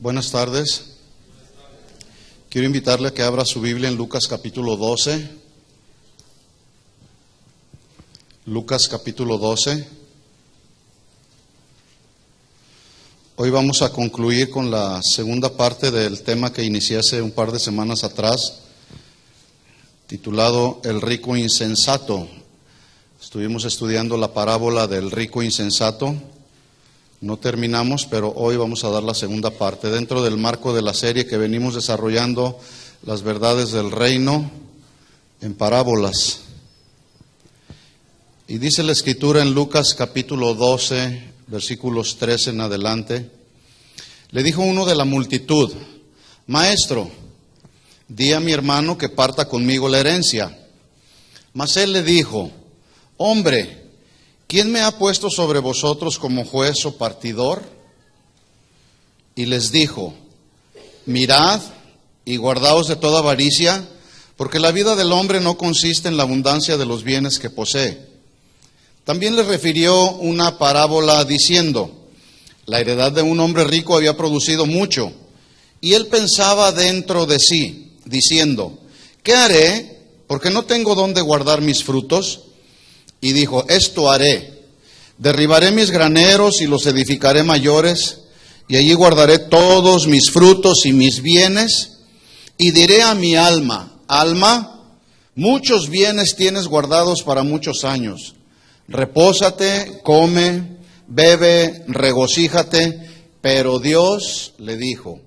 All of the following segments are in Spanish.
Buenas tardes. Quiero invitarle a que abra su Biblia en Lucas capítulo 12. Lucas capítulo 12. Hoy vamos a concluir con la segunda parte del tema que inicié hace un par de semanas atrás, titulado El rico insensato. Estuvimos estudiando la parábola del rico insensato. No terminamos, pero hoy vamos a dar la segunda parte, dentro del marco de la serie que venimos desarrollando, las verdades del reino en parábolas. Y dice la Escritura en Lucas capítulo 12, versículos 13 en adelante: le dijo uno de la multitud: Maestro, di a mi hermano que parta conmigo la herencia. Mas él le dijo: Hombre, ¿quién me ha puesto sobre vosotros como juez o partidor? Y les dijo: Mirad y guardaos de toda avaricia, porque la vida del hombre no consiste en la abundancia de los bienes que posee. También les refirió una parábola diciendo: la heredad de un hombre rico había producido mucho, y él pensaba dentro de sí, diciendo: ¿qué haré? Porque no tengo dónde guardar mis frutos. Y dijo: esto haré, derribaré mis graneros y los edificaré mayores, y allí guardaré todos mis frutos y mis bienes, y diré a mi alma: alma, muchos bienes tienes guardados para muchos años, repósate, come, bebe, regocíjate. Pero Dios le dijo: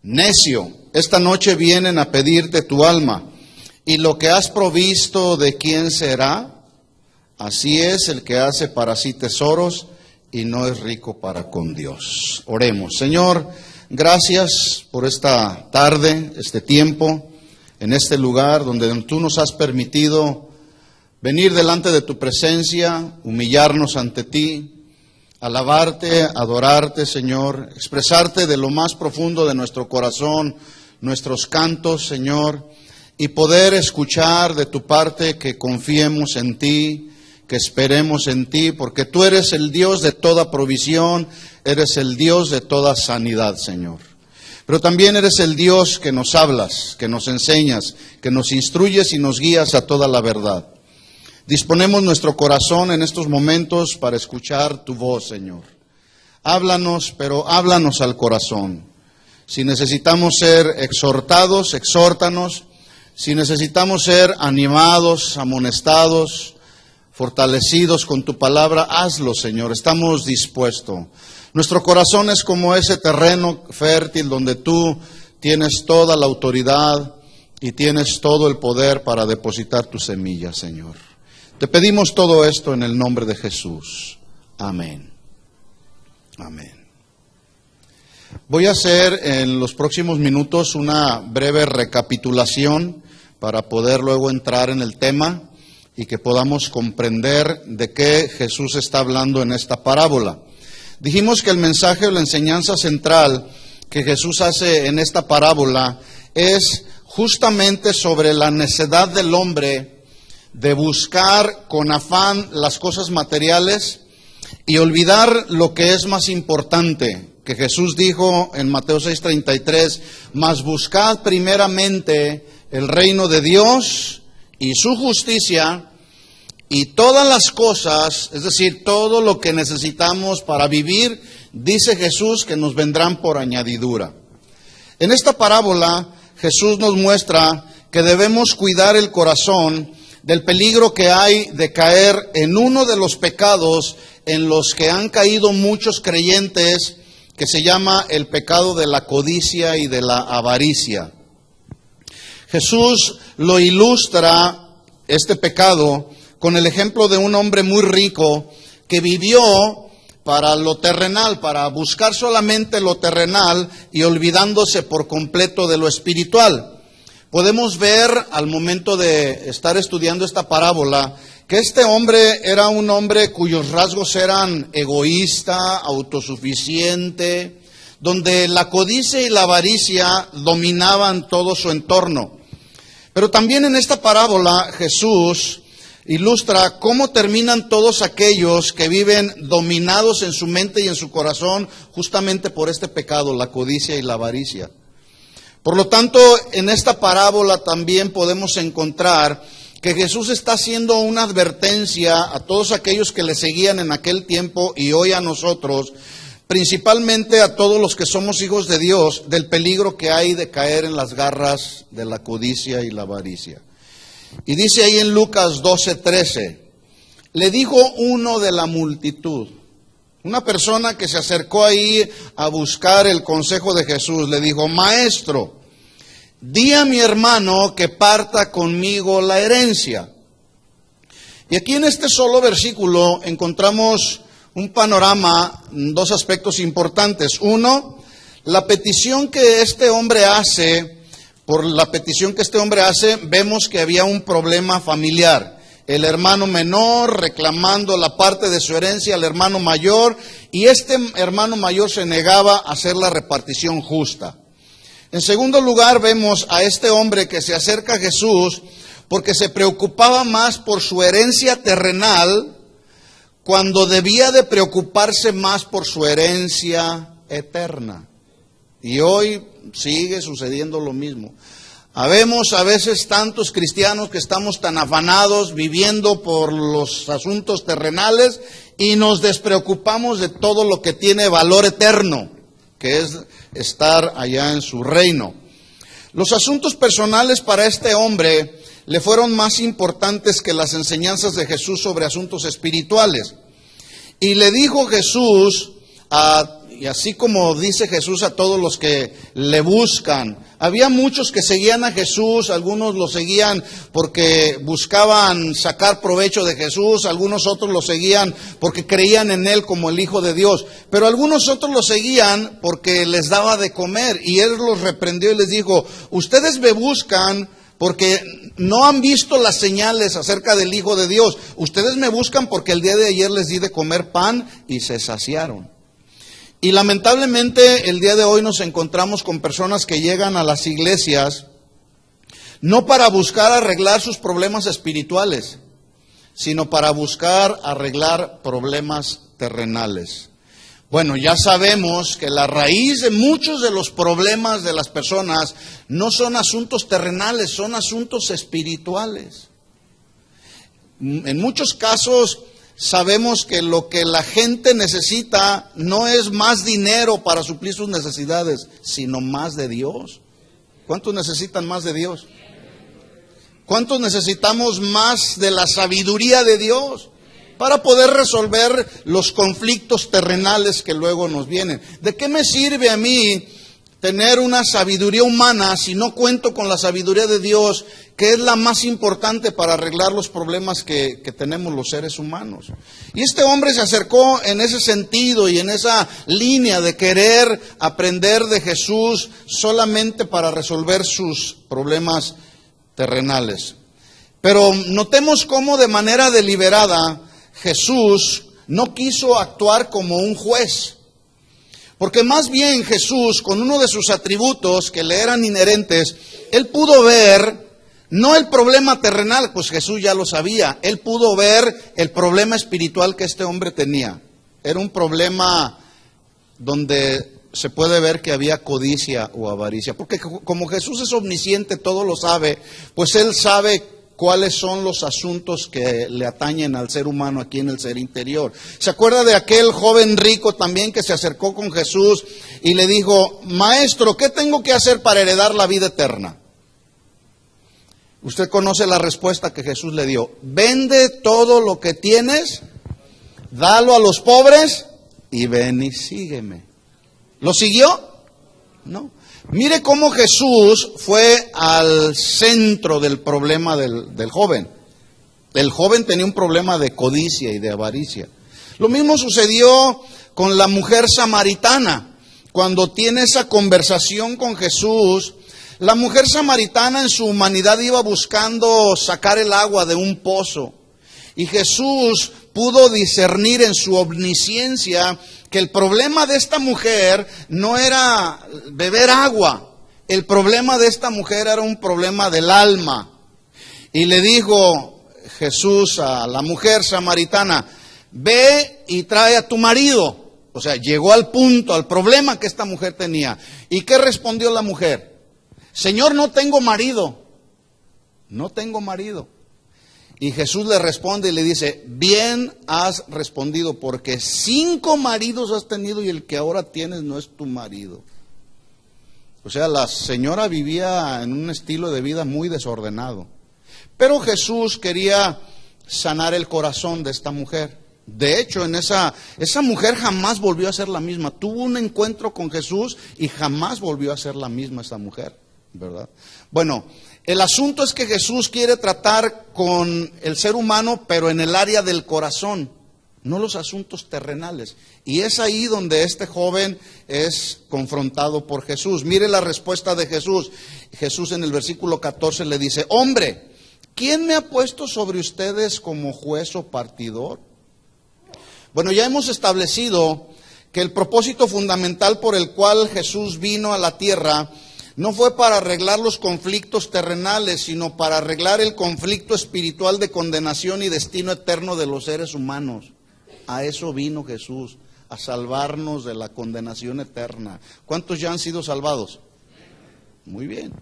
necio, esta noche vienen a pedirte tu alma, y lo que has provisto, ¿de quién será? Así es el que hace para sí tesoros y no es rico para con Dios. Oremos. Señor, gracias por esta tarde, este tiempo, en este lugar donde tú nos has permitido venir delante de tu presencia, humillarnos ante ti, alabarte, adorarte, Señor, expresarte de lo más profundo de nuestro corazón, nuestros cantos, Señor, y poder escuchar de tu parte que confiemos en ti, que esperemos en ti, porque tú eres el Dios de toda provisión, eres el Dios de toda sanidad, Señor. Pero también eres el Dios que nos hablas, que nos enseñas, que nos instruyes y nos guías a toda la verdad. Disponemos nuestro corazón en estos momentos para escuchar tu voz, Señor. Háblanos, pero háblanos al corazón. Si necesitamos ser exhortados, exhórtanos. Si necesitamos ser animados, amonestados, fortalecidos con tu palabra, hazlo, Señor. Estamos dispuestos. Nuestro corazón es como ese terreno fértil donde tú tienes toda la autoridad y tienes todo el poder para depositar tu semilla, Señor. Te pedimos todo esto en el nombre de Jesús. Amén. Amén. Voy a hacer en los próximos minutos una breve recapitulación para poder luego entrar en el tema y que podamos comprender de qué Jesús está hablando en esta parábola. Dijimos que el mensaje o la enseñanza central que Jesús hace en esta parábola es justamente sobre la necedad del hombre de buscar con afán las cosas materiales y olvidar lo que es más importante, que Jesús dijo en Mateo 6:33, mas buscad primeramente el reino de Dios y su justicia, y todas las cosas, es decir, todo lo que necesitamos para vivir, dice Jesús, que nos vendrán por añadidura. En esta parábola, Jesús nos muestra que debemos cuidar el corazón del peligro que hay de caer en uno de los pecados en los que han caído muchos creyentes, que se llama el pecado de la codicia y de la avaricia. Jesús lo ilustra, este pecado, con el ejemplo de un hombre muy rico que vivió para lo terrenal, para buscar solamente lo terrenal y olvidándose por completo de lo espiritual. Podemos ver al momento de estar estudiando esta parábola que este hombre era un hombre cuyos rasgos eran egoísta, autosuficiente, donde la codicia y la avaricia dominaban todo su entorno. Pero también en esta parábola Jesús ilustra cómo terminan todos aquellos que viven dominados en su mente y en su corazón justamente por este pecado, la codicia y la avaricia. Por lo tanto, en esta parábola también podemos encontrar que Jesús está haciendo una advertencia a todos aquellos que le seguían en aquel tiempo y hoy a nosotros, principalmente a todos los que somos hijos de Dios, del peligro que hay de caer en las garras de la codicia y la avaricia. Y dice ahí en Lucas 12:13, le dijo uno de la multitud, una persona que se acercó ahí a buscar el consejo de Jesús, le dijo: Maestro, di a mi hermano que parta conmigo la herencia. Y aquí en este solo versículo encontramos un panorama, dos aspectos importantes. Uno, la petición que este hombre hace. Por la petición que este hombre hace, vemos que había un problema familiar. El hermano menor reclamando la parte de su herencia al hermano mayor, y este hermano mayor se negaba a hacer la repartición justa. En segundo lugar, vemos a este hombre que se acerca a Jesús porque se preocupaba más por su herencia terrenal cuando debía de preocuparse más por su herencia eterna. Y hoy sigue sucediendo lo mismo. Habemos a veces tantos cristianos que estamos tan afanados viviendo por los asuntos terrenales y nos despreocupamos de todo lo que tiene valor eterno, que es estar allá en su reino. Los asuntos personales para este hombre le fueron más importantes que las enseñanzas de Jesús sobre asuntos espirituales. Y le dijo Jesús y así como dice Jesús a todos los que le buscan, había muchos que seguían a Jesús, algunos lo seguían porque buscaban sacar provecho de Jesús, algunos otros lo seguían porque creían en Él como el Hijo de Dios, pero algunos otros lo seguían porque les daba de comer, y Él los reprendió y les dijo: ustedes me buscan porque no han visto las señales acerca del Hijo de Dios, ustedes me buscan porque el día de ayer les di de comer pan y se saciaron. Y lamentablemente el día de hoy nos encontramos con personas que llegan a las iglesias no para buscar arreglar sus problemas espirituales, sino para buscar arreglar problemas terrenales. Bueno, ya sabemos que la raíz de muchos de los problemas de las personas no son asuntos terrenales, son asuntos espirituales. En muchos casos sabemos que lo que la gente necesita no es más dinero para suplir sus necesidades, sino más de Dios. ¿Cuántos necesitan más de Dios? ¿Cuántos necesitamos más de la sabiduría de Dios para poder resolver los conflictos terrenales que luego nos vienen? ¿De qué me sirve a mí tener una sabiduría humana si no cuento con la sabiduría de Dios, que es la más importante para arreglar los problemas que tenemos los seres humanos? Y este hombre se acercó en ese sentido y en esa línea de querer aprender de Jesús solamente para resolver sus problemas terrenales. Pero notemos cómo de manera deliberada Jesús no quiso actuar como un juez. Porque más bien Jesús, con uno de sus atributos que le eran inherentes, Él pudo ver no el problema terrenal, pues Jesús ya lo sabía. Él pudo ver el problema espiritual que este hombre tenía. Era un problema donde se puede ver que había codicia o avaricia. Porque como Jesús es omnisciente, todo lo sabe, pues Él sabe cuáles son los asuntos que le atañen al ser humano aquí en el ser interior. ¿Se acuerda de aquel joven rico también que se acercó con Jesús y le dijo: Maestro, ¿qué tengo que hacer para heredar la vida eterna? Usted conoce la respuesta que Jesús le dio: vende todo lo que tienes, dalo a los pobres y ven y sígueme. ¿Lo siguió? No. Mire cómo Jesús fue al centro del problema del joven. El joven tenía un problema de codicia y de avaricia. Lo mismo sucedió con la mujer samaritana. Cuando tiene esa conversación con Jesús, la mujer samaritana en su humanidad iba buscando sacar el agua de un pozo. Y Jesús pudo discernir en su omnisciencia que el problema de esta mujer no era beber agua. El problema de esta mujer era un problema del alma. Y le dijo Jesús a la mujer samaritana: ve y trae a tu marido. O sea, llegó al punto, al problema que esta mujer tenía. ¿Y qué respondió la mujer? Señor, no tengo marido. No tengo marido. Y Jesús le responde y le dice: bien has respondido, porque 5 maridos has tenido y el que ahora tienes no es tu marido. O sea, la señora vivía en un estilo de vida muy desordenado. Pero Jesús quería sanar el corazón de esta mujer. De hecho, esa mujer jamás volvió a ser la misma. Tuvo un encuentro con Jesús y jamás volvió a ser la misma esa mujer, ¿verdad? Bueno, el asunto es que Jesús quiere tratar con el ser humano, pero en el área del corazón, no los asuntos terrenales. Y es ahí donde este joven es confrontado por Jesús. Mire la respuesta de Jesús. Jesús en el versículo 14 le dice: hombre, ¿quién me ha puesto sobre ustedes como juez o partidor? Bueno, ya hemos establecido que el propósito fundamental por el cual Jesús vino a la tierra no fue para arreglar los conflictos terrenales, sino para arreglar el conflicto espiritual de condenación y destino eterno de los seres humanos. A eso vino Jesús, a salvarnos de la condenación eterna. ¿Cuántos ya han sido salvados? Muy bien.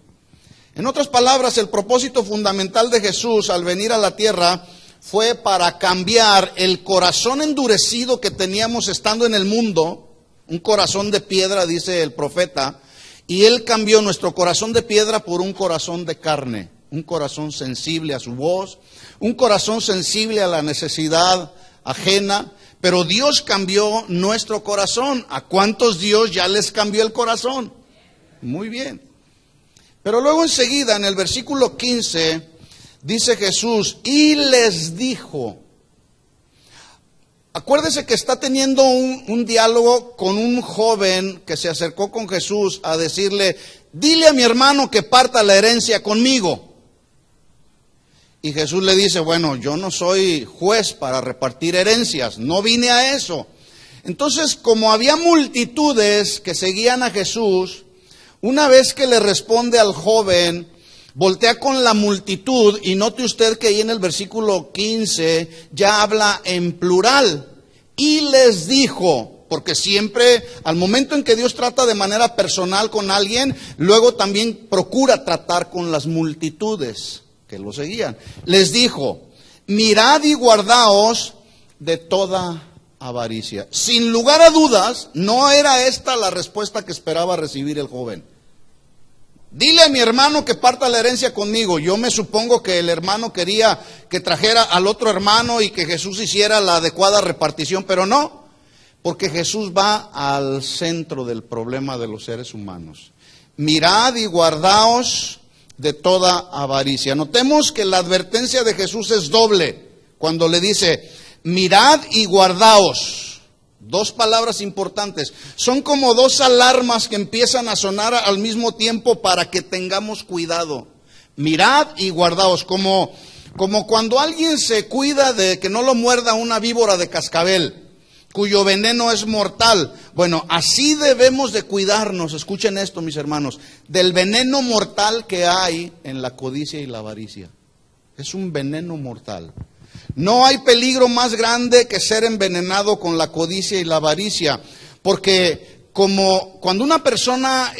En otras palabras, el propósito fundamental de Jesús al venir a la tierra fue para cambiar el corazón endurecido que teníamos estando en el mundo, un corazón de piedra, dice el profeta, y Él cambió nuestro corazón de piedra por un corazón de carne, un corazón sensible a su voz, un corazón sensible a la necesidad ajena. Pero Dios cambió nuestro corazón. ¿A cuántos Dios ya les cambió el corazón? Muy bien. Pero luego enseguida en el versículo 15 dice Jesús: y les dijo. Acuérdese que está teniendo un diálogo con un joven que se acercó con Jesús a decirle: dile a mi hermano que parta la herencia conmigo. Y Jesús le dice: bueno, yo no soy juez para repartir herencias, no vine a eso. Entonces, como había multitudes que seguían a Jesús, una vez que le responde al joven, voltea con la multitud, y note usted que ahí en el versículo 15 ya habla en plural. Y les dijo, porque siempre al momento en que Dios trata de manera personal con alguien, luego también procura tratar con las multitudes que lo seguían. Les dijo: mirad y guardaos de toda avaricia. Sin lugar a dudas, no era esta la respuesta que esperaba recibir el joven. Dile a mi hermano que parta la herencia conmigo. Yo me supongo que el hermano quería que trajera al otro hermano y que Jesús hiciera la adecuada repartición, pero no, porque Jesús va al centro del problema de los seres humanos. Mirad y guardaos de toda avaricia. Notemos que la advertencia de Jesús es doble cuando le dice: mirad y guardaos. Dos palabras importantes. Son como dos alarmas que empiezan a sonar al mismo tiempo para que tengamos cuidado. Mirad y guardaos. Como cuando alguien se cuida de que no lo muerda una víbora de cascabel, cuyo veneno es mortal. Bueno, así debemos de cuidarnos, escuchen esto mis hermanos, del veneno mortal que hay en la codicia y la avaricia. Es un veneno mortal. No hay peligro más grande que ser envenenado con la codicia y la avaricia, porque como cuando una persona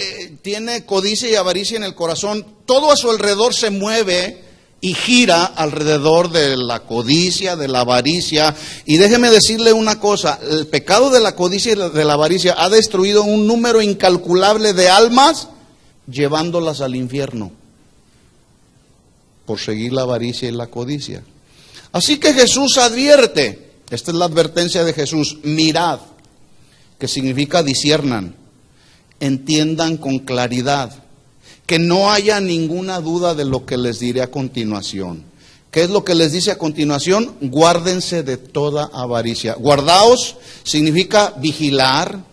tiene codicia y avaricia en el corazón, todo a su alrededor se mueve y gira alrededor de la codicia, de la avaricia. Y déjeme decirle una cosa: el pecado de la codicia y de la avaricia ha destruido un número incalculable de almas, llevándolas al infierno por seguir la avaricia y la codicia. Así que Jesús advierte, esta es la advertencia de Jesús: mirad, que significa disciernan, entiendan con claridad, que no haya ninguna duda de lo que les diré a continuación. ¿Qué es lo que les dice a continuación? Guárdense de toda avaricia. Guardaos significa vigilar,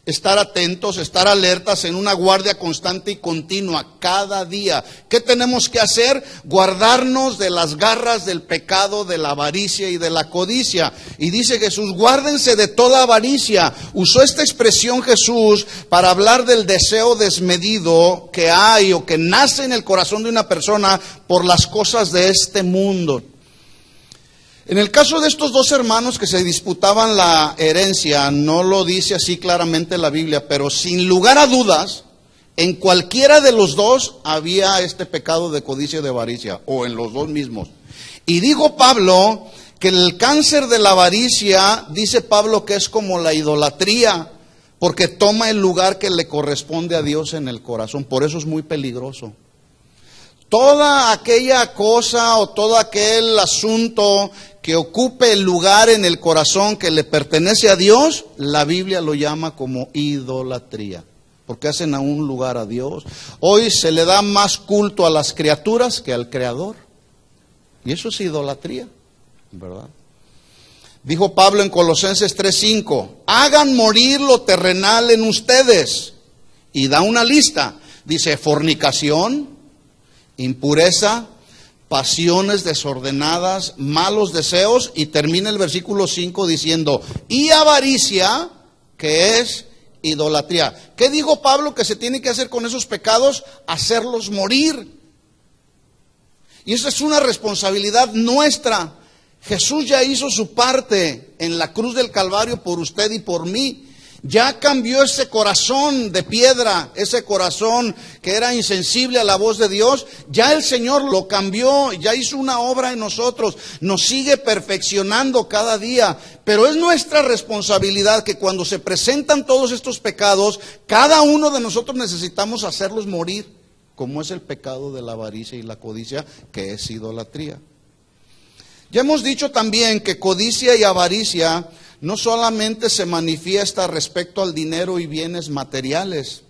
estar atentos, estar alertas, en una guardia constante y continua, cada día. ¿Qué tenemos que hacer? Guardarnos de las garras del pecado, de la avaricia y de la codicia. Y dice Jesús: guárdense de toda avaricia. Usó esta expresión Jesús para hablar del deseo desmedido que hay o que nace en el corazón de una persona por las cosas de este mundo. En el caso de estos dos hermanos que se disputaban la herencia, no lo dice así claramente la Biblia, pero sin lugar a dudas, en cualquiera de los dos había este pecado de codicia y de avaricia, o en los dos mismos. Y dijo Pablo que el cáncer de la avaricia, dice Pablo, que es como la idolatría, porque toma el lugar que le corresponde a Dios en el corazón. Por eso es muy peligroso. Toda aquella cosa o todo aquel asunto que ocupe el lugar en el corazón que le pertenece a Dios, la Biblia lo llama como idolatría, porque hacen a un lugar a Dios. Hoy se le da más culto a las criaturas que al Creador, y eso es idolatría, ¿verdad? Dijo Pablo en Colosenses 3:5, hagan morir lo terrenal en ustedes, y da una lista, dice fornicación, impureza, pasiones desordenadas, malos deseos, y termina el versículo 5 diciendo, y avaricia, que es idolatría. ¿Qué dijo Pablo que se tiene que hacer con esos pecados? Hacerlos morir. Y esa es una responsabilidad nuestra. Jesús ya hizo su parte en la cruz del Calvario por usted y por mí. Ya cambió ese corazón de piedra, ese corazón que era insensible a la voz de Dios. Ya el Señor lo cambió, ya hizo una obra en nosotros. Nos sigue perfeccionando cada día. Pero es nuestra responsabilidad que cuando se presentan todos estos pecados, cada uno de nosotros necesitamos hacerlos morir, como es el pecado de la avaricia y la codicia, que es idolatría. Ya hemos dicho también que codicia y avaricia no solamente se manifiesta respecto al dinero y bienes materiales.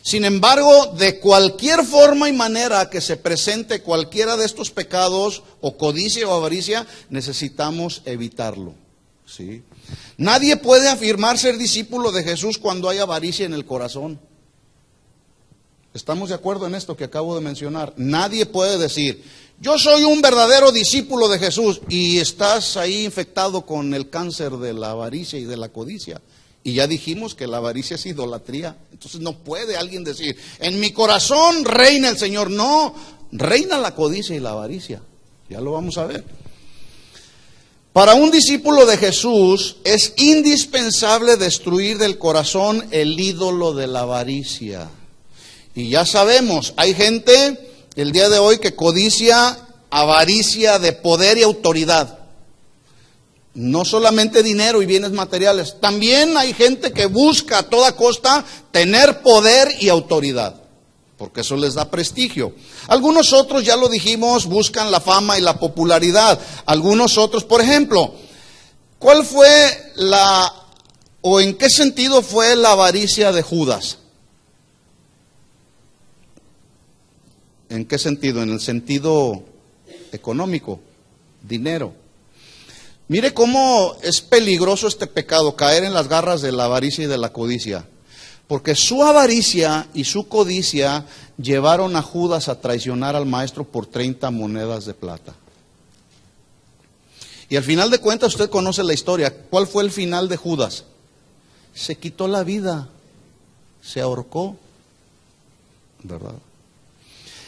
Sin embargo, de cualquier forma y manera que se presente cualquiera de estos pecados, o codicia o avaricia, necesitamos evitarlo, ¿sí? Nadie puede afirmar ser discípulo de Jesús cuando hay avaricia en el corazón. ¿Estamos de acuerdo en esto que acabo de mencionar? Nadie puede decir, yo soy un verdadero discípulo de Jesús, y estás ahí infectado con el cáncer de la avaricia y de la codicia. Y ya dijimos que la avaricia es idolatría. Entonces no puede alguien decir, en mi corazón reina el Señor. No, reina la codicia y la avaricia. Ya lo vamos a ver. Para un discípulo de Jesús es indispensable destruir del corazón el ídolo de la avaricia. Y ya sabemos, hay gente el día de hoy que codicia avaricia de poder y autoridad. No solamente dinero y bienes materiales, también hay gente que busca a toda costa tener poder y autoridad, porque eso les da prestigio. Algunos otros, ya lo dijimos, buscan la fama y la popularidad. Algunos otros, por ejemplo, ¿cuál fue o en qué sentido fue la avaricia de Judas? ¿En qué sentido? En el sentido económico, dinero. Mire cómo es peligroso este pecado, caer en las garras de la avaricia y de la codicia. Porque su avaricia y su codicia llevaron a Judas a traicionar al maestro por 30 monedas de plata. Y al final de cuentas usted conoce la historia. ¿Cuál fue el final de Judas? Se quitó la vida, se ahorcó, ¿verdad?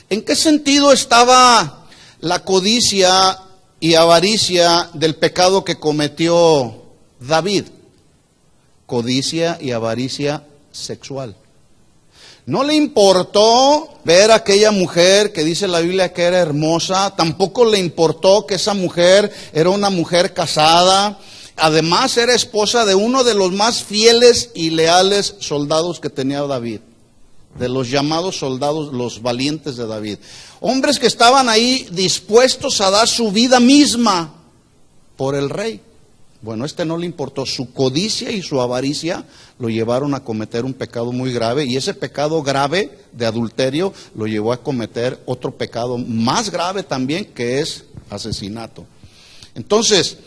¿En qué sentido estaba la codicia y avaricia del pecado que cometió David? Codicia y avaricia sexual. No le importó ver a aquella mujer que dice la Biblia que era hermosa, tampoco le importó que esa mujer era una mujer casada, además era esposa de uno de los más fieles y leales soldados que tenía David, de los llamados soldados, los valientes de David. Hombres que estaban ahí dispuestos a dar su vida misma por el rey. Bueno, no le importó. Su codicia y su avaricia lo llevaron a cometer un pecado muy grave, y ese pecado grave de adulterio lo llevó a cometer otro pecado más grave también, que es asesinato. Entonces,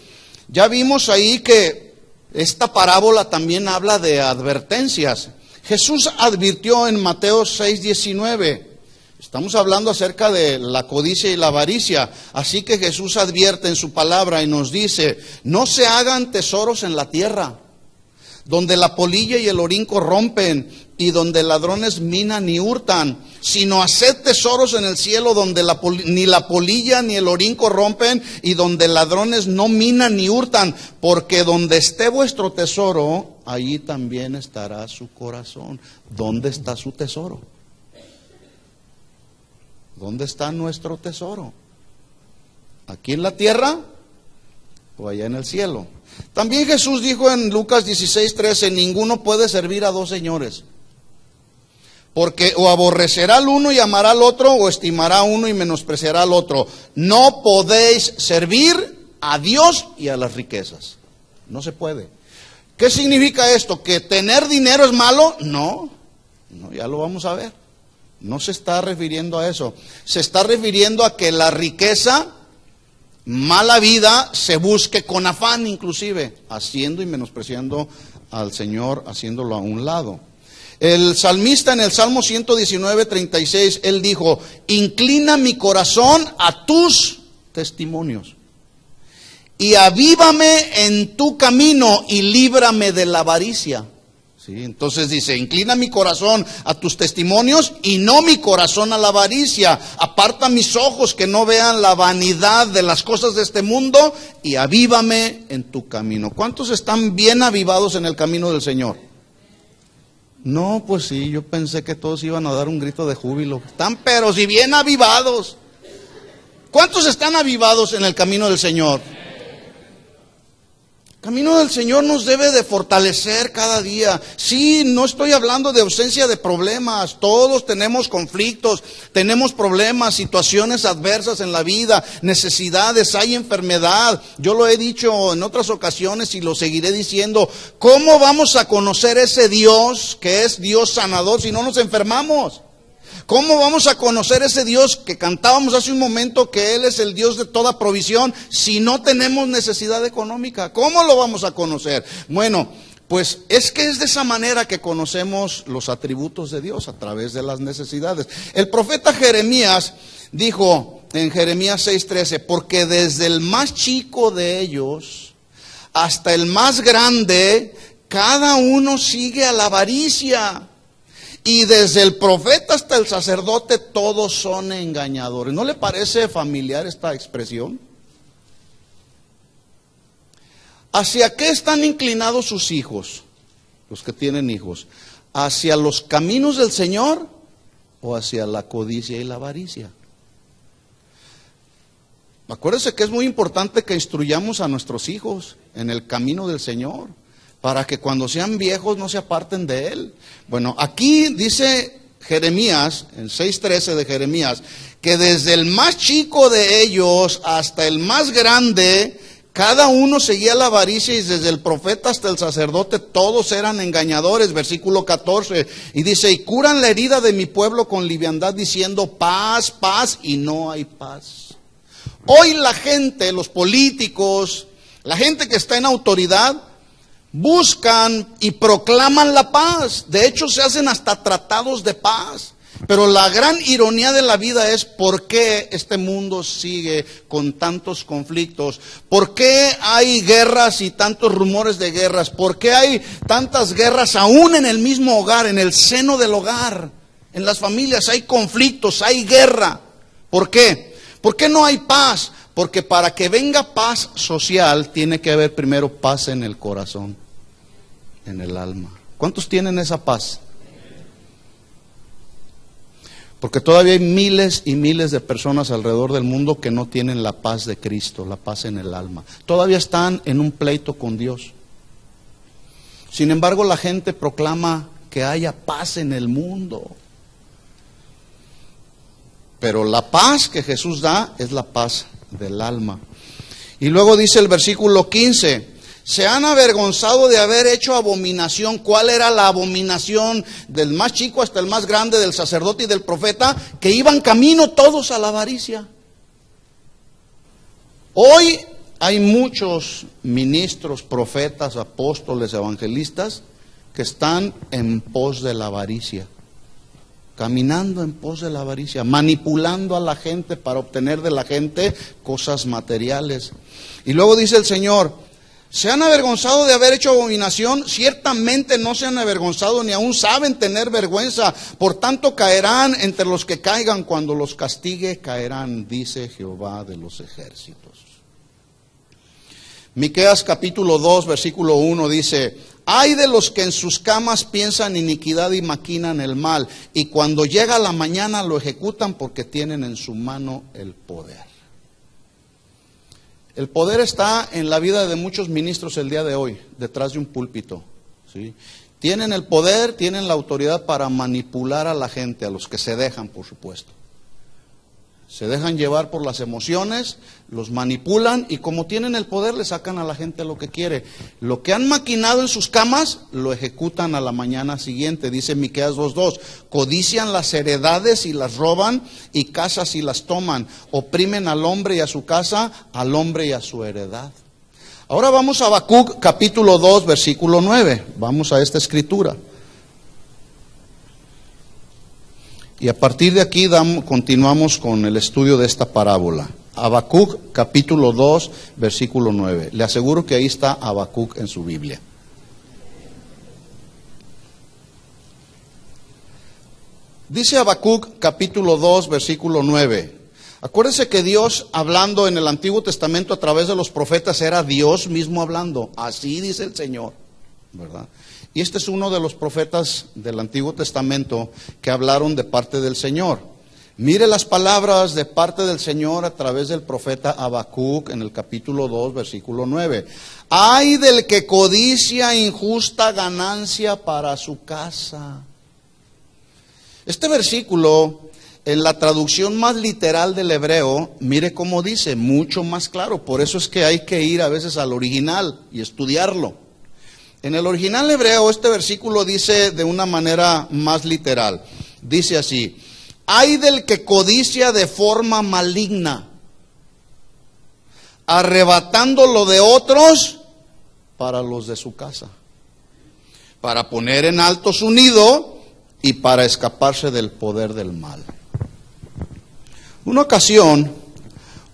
ya vimos ahí que esta parábola también habla de advertencias. Jesús advirtió en Mateo 6:19, estamos hablando acerca de la codicia y la avaricia, así que Jesús advierte en su palabra y nos dice, no se hagan tesoros en la tierra, donde la polilla y el orín corrompen, y donde ladrones minan y hurtan, sino haced tesoros en el cielo, donde ni la polilla ni el orín corrompen, y donde ladrones no minan ni hurtan, porque donde esté vuestro tesoro, allí también estará su corazón. ¿Dónde está su tesoro? ¿Dónde está nuestro tesoro? ¿Aquí en la tierra o allá en el cielo? También Jesús dijo en Lucas 16:13, ninguno puede servir a dos señores, porque o aborrecerá al uno y amará al otro, o estimará a uno y menospreciará al otro. No podéis servir a Dios y a las riquezas. No se puede. ¿Qué significa esto? ¿Que tener dinero es malo? No, ya lo vamos a ver. No se está refiriendo a eso. Se está refiriendo a que la riqueza, mala vida, se busque con afán, inclusive haciendo y menospreciando al Señor, haciéndolo a un lado. El salmista en el Salmo 119:36, él dijo, inclina mi corazón a tus testimonios y avívame en tu camino y líbrame de la avaricia. Sí, entonces dice, inclina mi corazón a tus testimonios y no mi corazón a la avaricia. Aparta mis ojos que no vean la vanidad de las cosas de este mundo y avívame en tu camino. ¿Cuántos están bien avivados en el camino del Señor? No, pues sí, yo pensé que todos iban a dar un grito de júbilo. Están pero si bien avivados. ¿Cuántos están avivados en el camino del Señor? El camino del Señor nos debe de fortalecer cada día. Sí, no estoy hablando de ausencia de problemas. Todos tenemos conflictos, tenemos problemas, situaciones adversas en la vida, necesidades, hay enfermedad. Yo lo he dicho en otras ocasiones y lo seguiré diciendo. ¿Cómo vamos a conocer ese Dios que es Dios sanador si no nos enfermamos? ¿Cómo vamos a conocer ese Dios que cantábamos hace un momento, que Él es el Dios de toda provisión, si no tenemos necesidad económica? ¿Cómo lo vamos a conocer? Bueno, pues es que es de esa manera que conocemos los atributos de Dios, a través de las necesidades. El profeta Jeremías dijo en Jeremías 6:13, porque desde el más chico de ellos hasta el más grande, cada uno sigue a la avaricia. Y desde el profeta hasta el sacerdote, todos son engañadores. ¿No le parece familiar esta expresión? ¿Hacia qué están inclinados sus hijos, los que tienen hijos? ¿Hacia los caminos del Señor o hacia la codicia y la avaricia? Acuérdense que es muy importante que instruyamos a nuestros hijos en el camino del Señor, para que cuando sean viejos no se aparten de Él. Bueno, aquí dice Jeremías, en 6:13 de Jeremías, que desde el más chico de ellos hasta el más grande, cada uno seguía la avaricia, y desde el profeta hasta el sacerdote, todos eran engañadores. Versículo 14, y dice, y curan la herida de mi pueblo con liviandad, diciendo paz, paz, y no hay paz. Hoy la gente, los políticos, la gente que está en autoridad, buscan y proclaman la paz. De hecho, se hacen hasta tratados de paz. Pero la gran ironía de la vida es por qué este mundo sigue con tantos conflictos. ¿Por qué hay guerras y tantos rumores de guerras? ¿Por qué hay tantas guerras aún en el mismo hogar, en el seno del hogar? En las familias hay conflictos, hay guerra. ¿Por qué? ¿Por qué no hay paz? Porque para que venga paz social, tiene que haber primero paz en el corazón, en el alma. ¿Cuántos tienen esa paz? Porque todavía hay miles y miles de personas alrededor del mundo que no tienen la paz de Cristo, la paz en el alma. Todavía están en un pleito con Dios. Sin embargo, la gente proclama que haya paz en el mundo. Pero la paz que Jesús da es la paz del alma. Y luego dice el versículo 15, se han avergonzado de haber hecho abominación. ¿Cuál era la abominación? Del más chico hasta el más grande, del sacerdote y del profeta, que iban camino todos a la avaricia. Hoy hay muchos ministros, profetas, apóstoles, evangelistas que están en pos de la avaricia, caminando en pos de la avaricia, manipulando a la gente para obtener de la gente cosas materiales. Y luego dice el Señor, ¿Se han avergonzado de haber hecho abominación? Ciertamente no se han avergonzado, ni aún saben tener vergüenza. Por tanto caerán entre los que caigan, cuando los castigue caerán, dice Jehová de los ejércitos. Miqueas capítulo 2, versículo 1 dice: ay de los que en sus camas piensan iniquidad y maquinan el mal, y cuando llega la mañana lo ejecutan, porque tienen en su mano el poder. El poder está en la vida de muchos ministros el día de hoy, detrás de un púlpito, ¿sí? Tienen el poder, tienen la autoridad para manipular a la gente, a los que se dejan, por supuesto. Se dejan llevar por las emociones, los manipulan y como tienen el poder le sacan a la gente lo que quiere. Lo que han maquinado en sus camas lo ejecutan a la mañana siguiente, dice Miqueas 2:2. Codician las heredades y las roban, y casas y las toman. Oprimen al hombre y a su casa, al hombre y a su heredad. Ahora vamos a Habacuc capítulo 2 versículo 9. Vamos a esta escritura. Y a partir de aquí continuamos con el estudio de esta parábola. Habacuc capítulo 2 versículo 9. Le aseguro que ahí está Habacuc en su Biblia. Dice Habacuc capítulo 2 versículo 9. Acuérdense que Dios, hablando en el Antiguo Testamento a través de los profetas, era Dios mismo hablando. Así dice el Señor, ¿verdad? Y este es uno de los profetas del Antiguo Testamento que hablaron de parte del Señor. Mire las palabras de parte del Señor a través del profeta Habacuc en el capítulo 2, versículo 9. Ay del que codicia injusta ganancia para su casa. Este versículo, en la traducción más literal del hebreo, mire cómo dice, mucho más claro. Por eso es que hay que ir a veces al original y estudiarlo. En el original hebreo este versículo dice de una manera más literal. Dice así: ay del que codicia de forma maligna, arrebatando lo de otros para los de su casa, para poner en alto su nido y para escaparse del poder del mal. Una ocasión,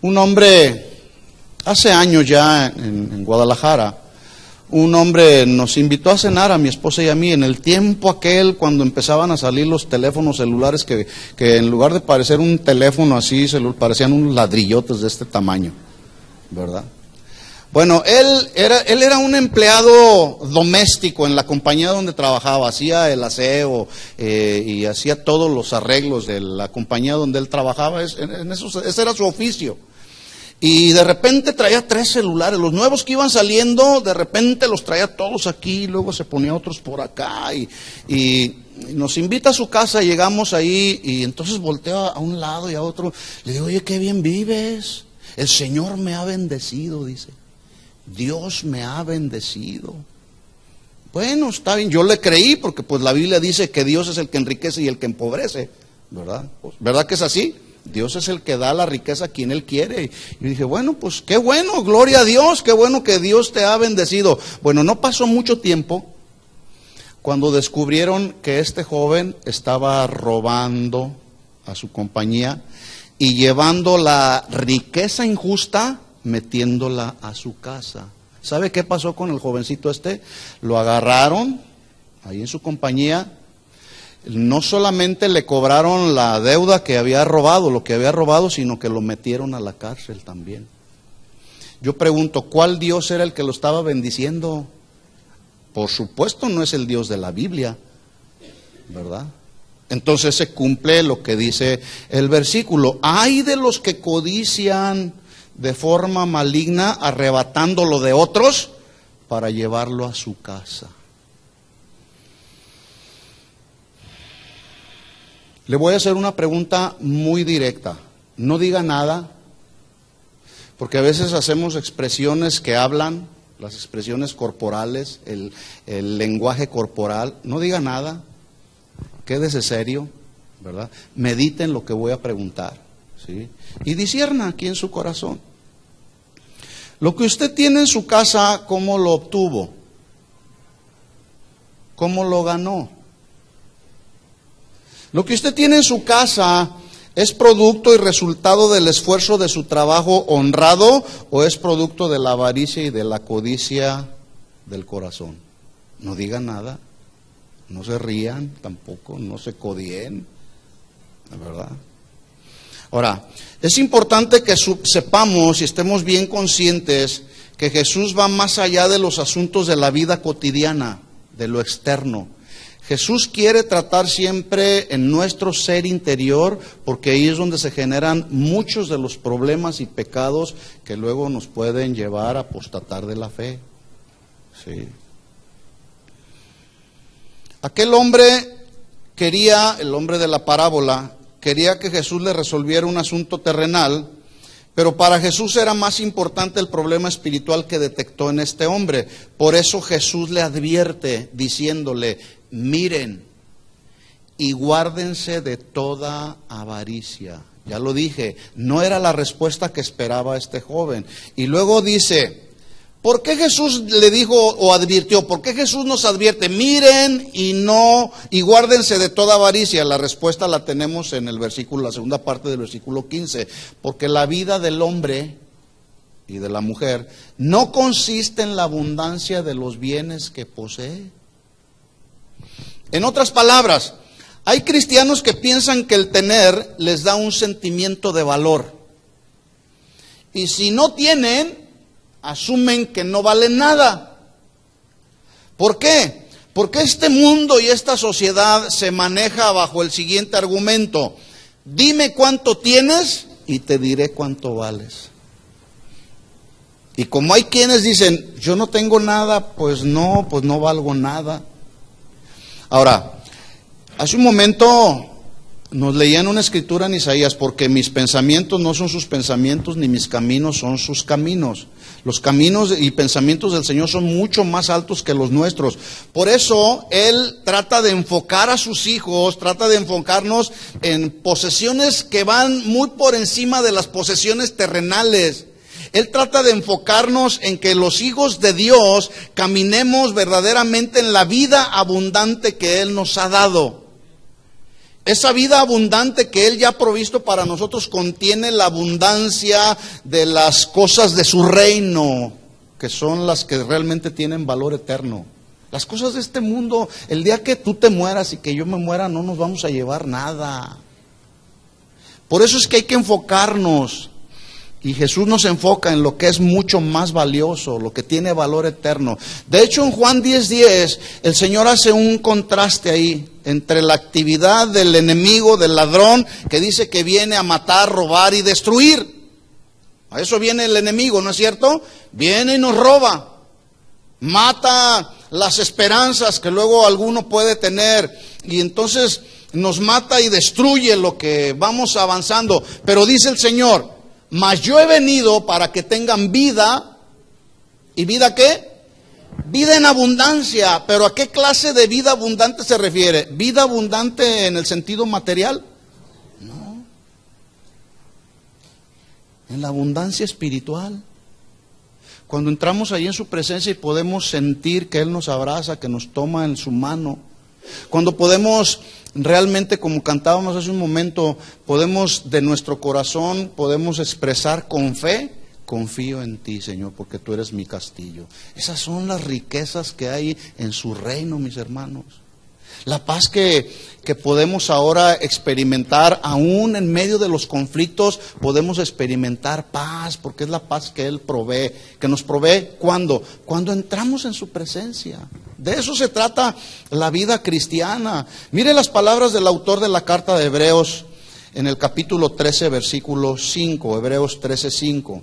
un hombre, hace años ya en Guadalajara, un hombre nos invitó a cenar a mi esposa y a mí en el tiempo aquel cuando empezaban a salir los teléfonos celulares que en lugar de parecer un teléfono así, parecían unos ladrillotes de este tamaño, ¿verdad? Bueno, él era un empleado doméstico en la compañía donde trabajaba, hacía el aseo y hacía todos los arreglos de la compañía donde él trabajaba, ese era su oficio. Y de repente traía 3 celulares, los nuevos que iban saliendo, de repente los traía todos aquí, luego se ponía otros por acá y nos invita a su casa, llegamos ahí y entonces volteo a un lado y a otro, le digo, oye, qué bien vives, el Señor me ha bendecido, dice, Dios me ha bendecido. Bueno, está bien, yo le creí porque pues la Biblia dice que Dios es el que enriquece y el que empobrece, ¿verdad? Pues, ¿verdad que es así? Dios es el que da la riqueza a quien Él quiere. Y dije, bueno, pues qué bueno, gloria a Dios, qué bueno que Dios te ha bendecido. Bueno, no pasó mucho tiempo cuando descubrieron que este joven estaba robando a su compañía y llevando la riqueza injusta, metiéndola a su casa. ¿Sabe qué pasó con el jovencito este? Lo agarraron ahí en su compañía. No solamente le cobraron la deuda que había robado, lo que había robado, sino que lo metieron a la cárcel también. Yo pregunto, ¿cuál Dios era el que lo estaba bendiciendo? Por supuesto no es el Dios de la Biblia, ¿verdad? Entonces se cumple lo que dice el versículo. Ay de los que codician de forma maligna, arrebatando lo de otros para llevarlo a su casa. Le voy a hacer una pregunta muy directa. No diga nada, porque a veces hacemos expresiones que hablan, las expresiones corporales, el lenguaje corporal. No diga nada, quédese serio, ¿verdad? Medite en lo que voy a preguntar, ¿sí? Y discierna aquí en su corazón. Lo que usted tiene en su casa, ¿cómo lo obtuvo? ¿Cómo lo ganó? Lo que usted tiene en su casa, ¿Es producto y resultado del esfuerzo de su trabajo honrado o es producto de la avaricia y de la codicia del corazón? No digan nada, no se rían tampoco, no se codien, ¿verdad? Ahora, es importante que sepamos y estemos bien conscientes que Jesús va más allá de los asuntos de la vida cotidiana, de lo externo. Jesús quiere tratar siempre en nuestro ser interior, porque ahí es donde se generan muchos de los problemas y pecados que luego nos pueden llevar a apostatar de la fe. Sí. Aquel hombre el hombre de la parábola, quería que Jesús le resolviera un asunto terrenal, pero para Jesús era más importante el problema espiritual que detectó en este hombre. Por eso Jesús le advierte diciéndole: miren y guárdense de toda avaricia. Ya lo dije, no era la respuesta que esperaba este joven. Y luego dice, ¿por qué Jesús le dijo o advirtió? ¿Por qué Jesús nos advierte? Miren y guárdense de toda avaricia. La respuesta la tenemos en el versículo, la segunda parte del versículo 15. Porque la vida del hombre y de la mujer no consiste en la abundancia de los bienes que posee. En otras palabras, hay cristianos que piensan que el tener les da un sentimiento de valor. Y si no tienen, asumen que no valen nada. ¿Por qué? Porque este mundo y esta sociedad se maneja bajo el siguiente argumento: dime cuánto tienes y te diré cuánto vales. Y como hay quienes dicen, yo no tengo nada, pues no valgo nada. Ahora, hace un momento nos leían una escritura en Isaías: porque mis pensamientos no son sus pensamientos, ni mis caminos son sus caminos. Los caminos y pensamientos del Señor son mucho más altos que los nuestros. Por eso Él trata de enfocar a sus hijos, trata de enfocarnos en posesiones que van muy por encima de las posesiones terrenales. Él trata de enfocarnos en que los hijos de Dios caminemos verdaderamente en la vida abundante que Él nos ha dado. Esa vida abundante que Él ya ha provisto para nosotros contiene la abundancia de las cosas de su reino, que son las que realmente tienen valor eterno. Las cosas de este mundo, el día que tú te mueras y que yo me muera, no nos vamos a llevar nada. Por eso es que hay que enfocarnos. Y Jesús nos enfoca en lo que es mucho más valioso, lo que tiene valor eterno. De hecho, en Juan 10:10, el Señor hace un contraste ahí entre la actividad del enemigo, del ladrón, que dice que viene a matar, robar y destruir. A eso viene el enemigo, ¿no es cierto? Viene y nos roba, mata las esperanzas que luego alguno puede tener, y entonces nos mata y destruye lo que vamos avanzando. Pero dice el Señor: mas yo he venido para que tengan vida. ¿Y vida qué? Vida en abundancia. ¿Pero a qué clase de vida abundante se refiere? ¿Vida abundante en el sentido material? No. En la abundancia espiritual. Cuando entramos ahí en su presencia y podemos sentir que Él nos abraza, que nos toma en su mano. Cuando podemos realmente, como cantábamos hace un momento, podemos de nuestro corazón, podemos expresar con fe: confío en ti, Señor, porque tú eres mi castillo. Esas son las riquezas que hay en su reino, mis hermanos. La paz que podemos ahora experimentar, aún en medio de los conflictos, podemos experimentar paz, porque es la paz que Él provee, que nos provee. ¿Cuándo? Cuando entramos en su presencia. De eso se trata la vida cristiana. Mire las palabras del autor de la carta de Hebreos en el capítulo 13, versículo 5, Hebreos 13:5.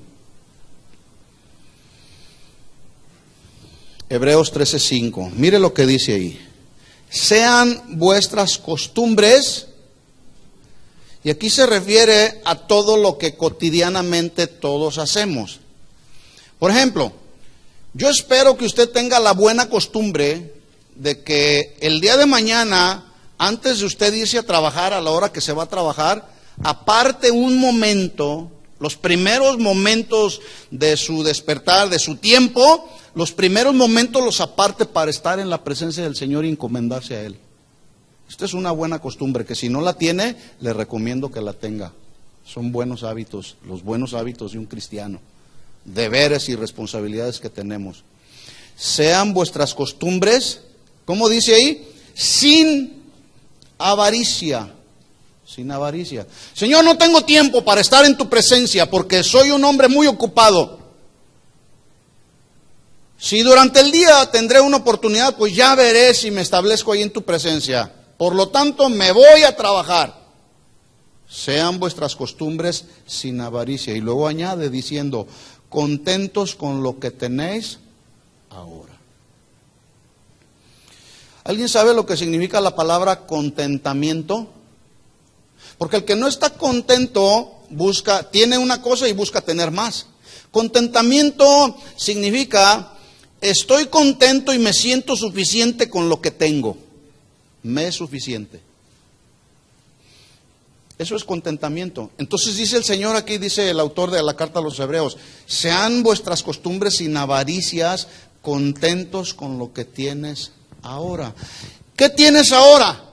Hebreos 13:5. Mire lo que dice ahí: sean vuestras costumbres, y aquí se refiere a todo lo que cotidianamente todos hacemos. Por ejemplo, yo espero que usted tenga la buena costumbre de que el día de mañana, antes de usted irse a trabajar, a la hora que se va a trabajar, aparte un momento, los primeros momentos de su despertar, de su tiempo, los primeros momentos los aparte para estar en la presencia del Señor y encomendarse a Él. Esta es una buena costumbre que si no la tiene, le recomiendo que la tenga. Son buenos hábitos, los buenos hábitos de un cristiano, deberes y responsabilidades que tenemos. Sean vuestras costumbres, ¿cómo dice ahí? Sin avaricia. Sin avaricia. Señor, no tengo tiempo para estar en tu presencia porque soy un hombre muy ocupado. Si durante el día tendré una oportunidad, pues ya veré si me establezco ahí en tu presencia. Por lo tanto, me voy a trabajar. Sean vuestras costumbres sin avaricia. Y luego añade diciendo, contentos con lo que tenéis ahora. ¿Alguien sabe lo que significa la palabra contentamiento? Porque el que no está contento tiene una cosa y busca tener más. Contentamiento significa, estoy contento y me siento suficiente con lo que tengo. Me es suficiente. Eso es contentamiento. Entonces dice el Señor aquí, dice el autor de la carta a los Hebreos, sean vuestras costumbres sin avaricias, contentos con lo que tienes ahora. ¿Qué tienes ahora?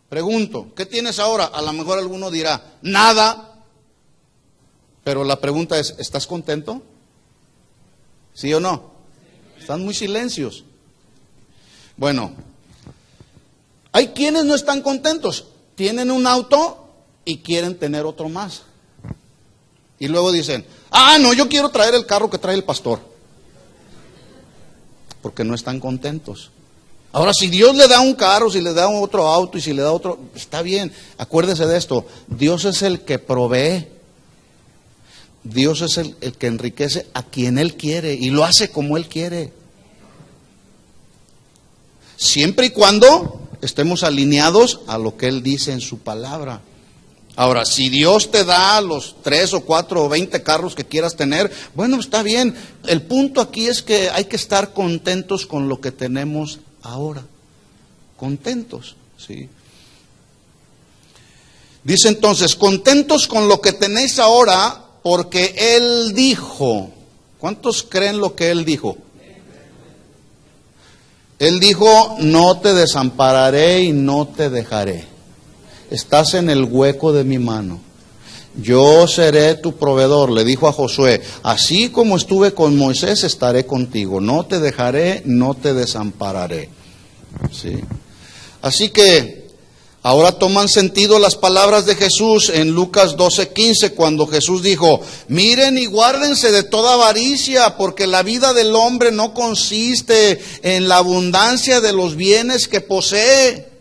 Pregunto, ¿qué tienes ahora? A lo mejor alguno dirá, nada. Pero la pregunta es, ¿estás contento? ¿Sí o no? Están muy silencios. Bueno, hay quienes no están contentos. Tienen un auto y quieren tener otro más. Y luego dicen, no, yo quiero traer el carro que trae el pastor. Porque no están contentos. Ahora, si Dios le da un carro, si le da otro auto y si le da otro, está bien. Acuérdese de esto, Dios es el que provee. Dios es el que enriquece a quien Él quiere y lo hace como Él quiere. Siempre y cuando estemos alineados a lo que Él dice en su palabra. Ahora, si Dios te da los 3 o 4 o 20 carros que quieras tener, bueno, está bien. El punto aquí es que hay que estar contentos con lo que tenemos ahora. Contentos, ¿sí? Dice entonces, contentos con lo que tenéis ahora, porque Él dijo. ¿Cuántos creen lo que Él dijo? Él dijo, no te desampararé y no te dejaré. Estás en el hueco de mi mano. Yo seré tu proveedor, le dijo a Josué. Así como estuve con Moisés, estaré contigo. No te dejaré, no te desampararé. ¿Sí? Así que ahora toman sentido las palabras de Jesús en Lucas 12:15, cuando Jesús dijo, miren y guárdense de toda avaricia, porque la vida del hombre no consiste en la abundancia de los bienes que posee.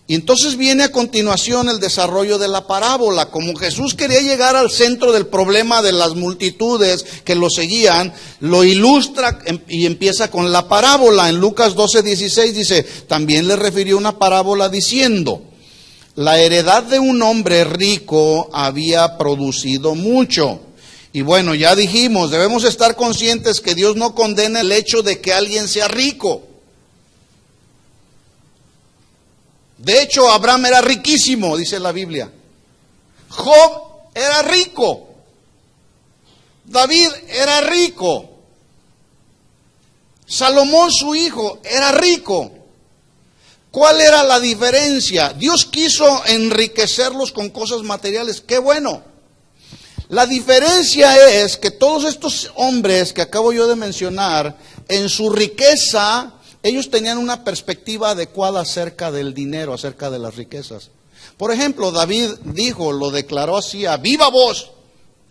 Y entonces viene a continuación el desarrollo de la parábola. Como Jesús quería llegar al centro del problema de las multitudes que lo seguían, lo ilustra y empieza con la parábola. En Lucas 12:16 dice, también le refirió una parábola diciendo, la heredad de un hombre rico había producido mucho. Y bueno, ya dijimos, debemos estar conscientes que Dios no condena el hecho de que alguien sea rico. De hecho, Abraham era riquísimo, dice la Biblia. Job era rico. David era rico. Salomón, su hijo, era rico. ¿Cuál era la diferencia? Dios quiso enriquecerlos con cosas materiales. ¡Qué bueno! La diferencia es que todos estos hombres que acabo yo de mencionar, en su riqueza, ellos tenían una perspectiva adecuada acerca del dinero, acerca de las riquezas. Por ejemplo, David dijo, lo declaró así a viva voz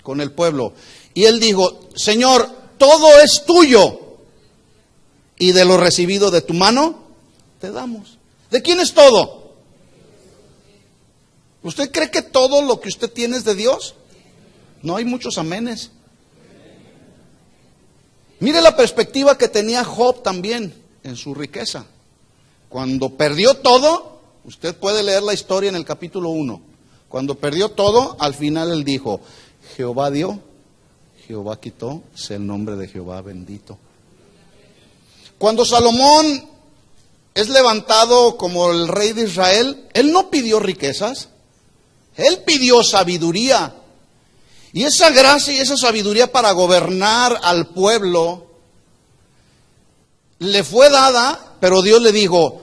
con el pueblo. Y él dijo, Señor, todo es tuyo. Y de lo recibido de tu mano, te damos. ¿De quién es todo? ¿Usted cree que todo lo que usted tiene es de Dios? No hay muchos amenes. Mire la perspectiva que tenía Job también en su riqueza. Cuando perdió todo, usted puede leer la historia en el capítulo 1. Cuando perdió todo, al final él dijo, Jehová dio, Jehová quitó, sea el nombre de Jehová bendito. Cuando Salomón es levantado como el rey de Israel, él no pidió riquezas, él pidió sabiduría. Y esa gracia y esa sabiduría para gobernar al pueblo le fue dada, pero Dios le dijo,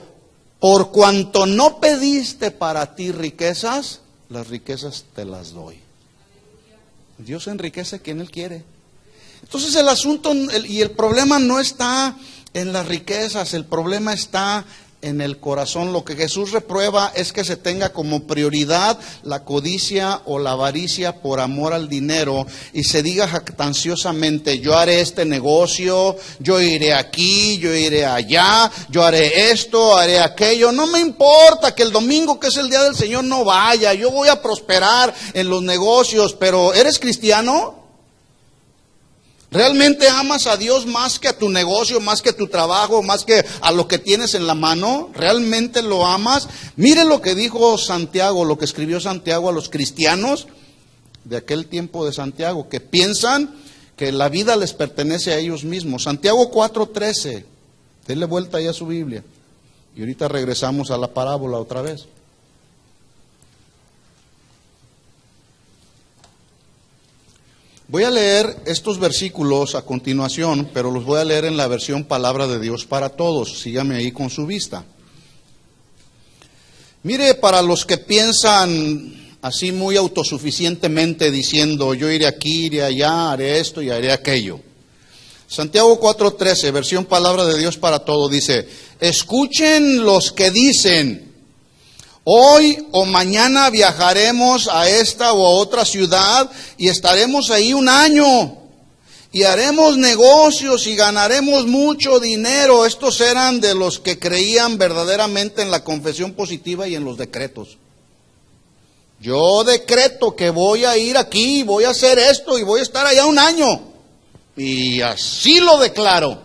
por cuanto no pediste para ti riquezas, las riquezas te las doy. Dios enriquece a quien Él quiere. Entonces el asunto y el problema no está en las riquezas, el problema está en el corazón. Lo que Jesús reprueba es que se tenga como prioridad la codicia o la avaricia por amor al dinero y se diga jactanciosamente: yo haré este negocio, yo iré aquí, yo iré allá, yo haré esto, haré aquello. No me importa que el domingo, que es el día del Señor, no vaya, yo voy a prosperar en los negocios. Pero ¿eres cristiano? ¿Realmente amas a Dios más que a tu negocio, más que a tu trabajo, más que a lo que tienes en la mano? ¿Realmente lo amas? Mire lo que dijo Santiago, lo que escribió Santiago a los cristianos de aquel tiempo de Santiago, que piensan que la vida les pertenece a ellos mismos. Santiago 4:13, denle vuelta ahí a su Biblia. Y ahorita regresamos a la parábola otra vez. Voy a leer estos versículos a continuación, pero los voy a leer en la versión Palabra de Dios para Todos. Sígame ahí con su vista. Mire, para los que piensan así muy autosuficientemente, diciendo: yo iré aquí, iré allá, haré esto y haré aquello. Santiago 4:13, versión Palabra de Dios para Todos, dice: escuchen los que dicen: hoy o mañana viajaremos a esta o a otra ciudad y estaremos ahí un año y haremos negocios y ganaremos mucho dinero. Estos eran de los que creían verdaderamente en la confesión positiva y en los decretos. Yo decreto que voy a ir aquí, voy a hacer esto y voy a estar allá un año. Y así lo declaro.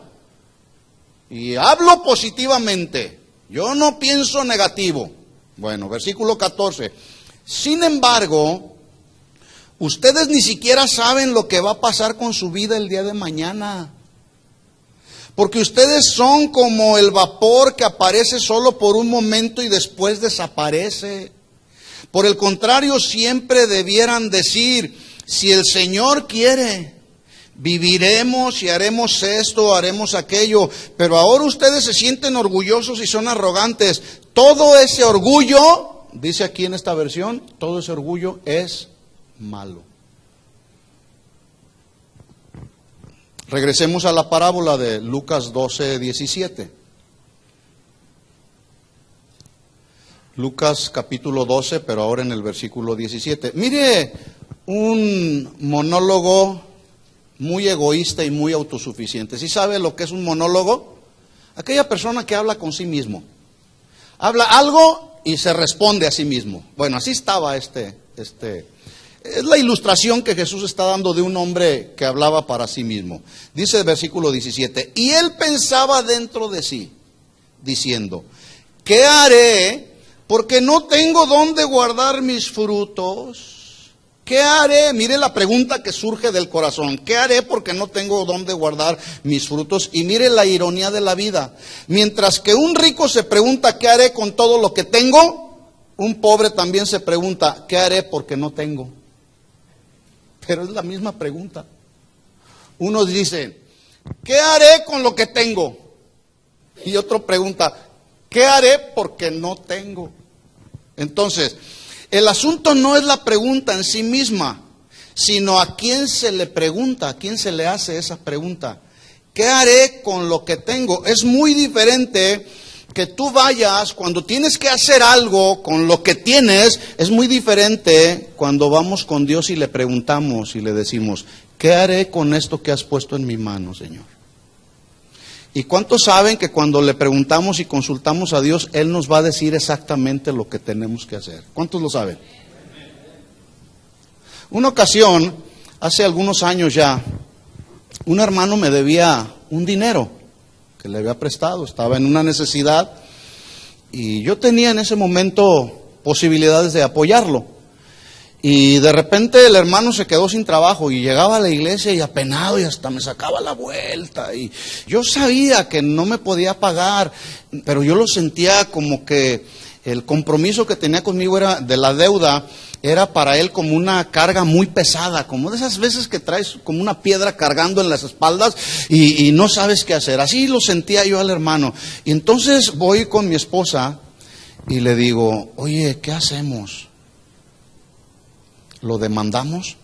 Y hablo positivamente. Yo no pienso negativo. Bueno, versículo 14. Sin embargo, ustedes ni siquiera saben lo que va a pasar con su vida el día de mañana. Porque ustedes son como el vapor que aparece solo por un momento y después desaparece. Por el contrario, siempre debieran decir: si el Señor quiere, viviremos y haremos esto, haremos aquello. Pero ahora ustedes se sienten orgullosos y son arrogantes. Todo ese orgullo, dice aquí en esta versión, todo ese orgullo es malo. Regresemos a la parábola de Lucas 12:17. Lucas capítulo 12, pero ahora en el versículo 17. Mire, un monólogo muy egoísta y muy autosuficiente. ¿Sí sabe lo que es un monólogo? Aquella persona que habla con sí mismo. Habla algo y se responde a sí mismo. Bueno, así estaba es la ilustración que Jesús está dando de un hombre que hablaba para sí mismo. Dice el versículo 17: y él pensaba dentro de sí, diciendo: ¿qué haré? Porque no tengo dónde guardar mis frutos. ¿Qué haré? Mire la pregunta que surge del corazón. ¿Qué haré porque no tengo dónde guardar mis frutos? Y mire la ironía de la vida. Mientras que un rico se pregunta: ¿qué haré con todo lo que tengo? Un pobre también se pregunta: ¿qué haré porque no tengo? Pero es la misma pregunta. Uno dice: ¿qué haré con lo que tengo? Y otro pregunta: ¿qué haré porque no tengo? Entonces, el asunto no es la pregunta en sí misma, sino a quién se le pregunta, a quién se le hace esa pregunta. ¿Qué haré con lo que tengo? Es muy diferente que tú vayas, cuando tienes que hacer algo con lo que tienes, es muy diferente cuando vamos con Dios y le preguntamos y le decimos: ¿qué haré con esto que has puesto en mi mano, Señor? ¿Y cuántos saben que cuando le preguntamos y consultamos a Dios, Él nos va a decir exactamente lo que tenemos que hacer? ¿Cuántos lo saben? Una ocasión, hace algunos años ya, un hermano me debía un dinero que le había prestado, estaba en una necesidad y yo tenía en ese momento posibilidades de apoyarlo. Y de repente el hermano se quedó sin trabajo y llegaba a la iglesia y apenado y hasta me sacaba la vuelta. Y yo sabía que no me podía pagar, pero yo lo sentía como que el compromiso que tenía conmigo era de la deuda. era para él como una carga muy pesada, como de esas veces que traes como una piedra cargando en las espaldas y no sabes qué hacer. Así lo sentía yo al hermano. Y entonces voy con mi esposa y le digo, oye, ¿qué hacemos? ¿Lo demandamos?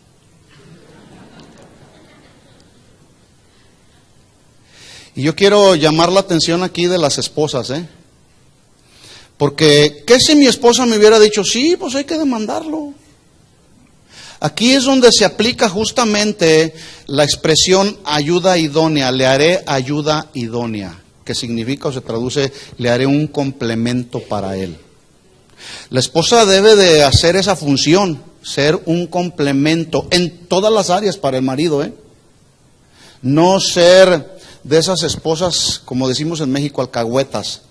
Y yo quiero llamar la atención aquí de las esposas, porque, ¿qué si mi esposa me hubiera dicho, sí, pues hay que demandarlo? Aquí es donde se aplica justamente la expresión ayuda idónea, le haré ayuda idónea, que significa o se traduce, le haré un complemento para él. La esposa debe de hacer esa función, ser un complemento en todas las áreas para el marido, no ser de esas esposas, como decimos en México, alcahuetas.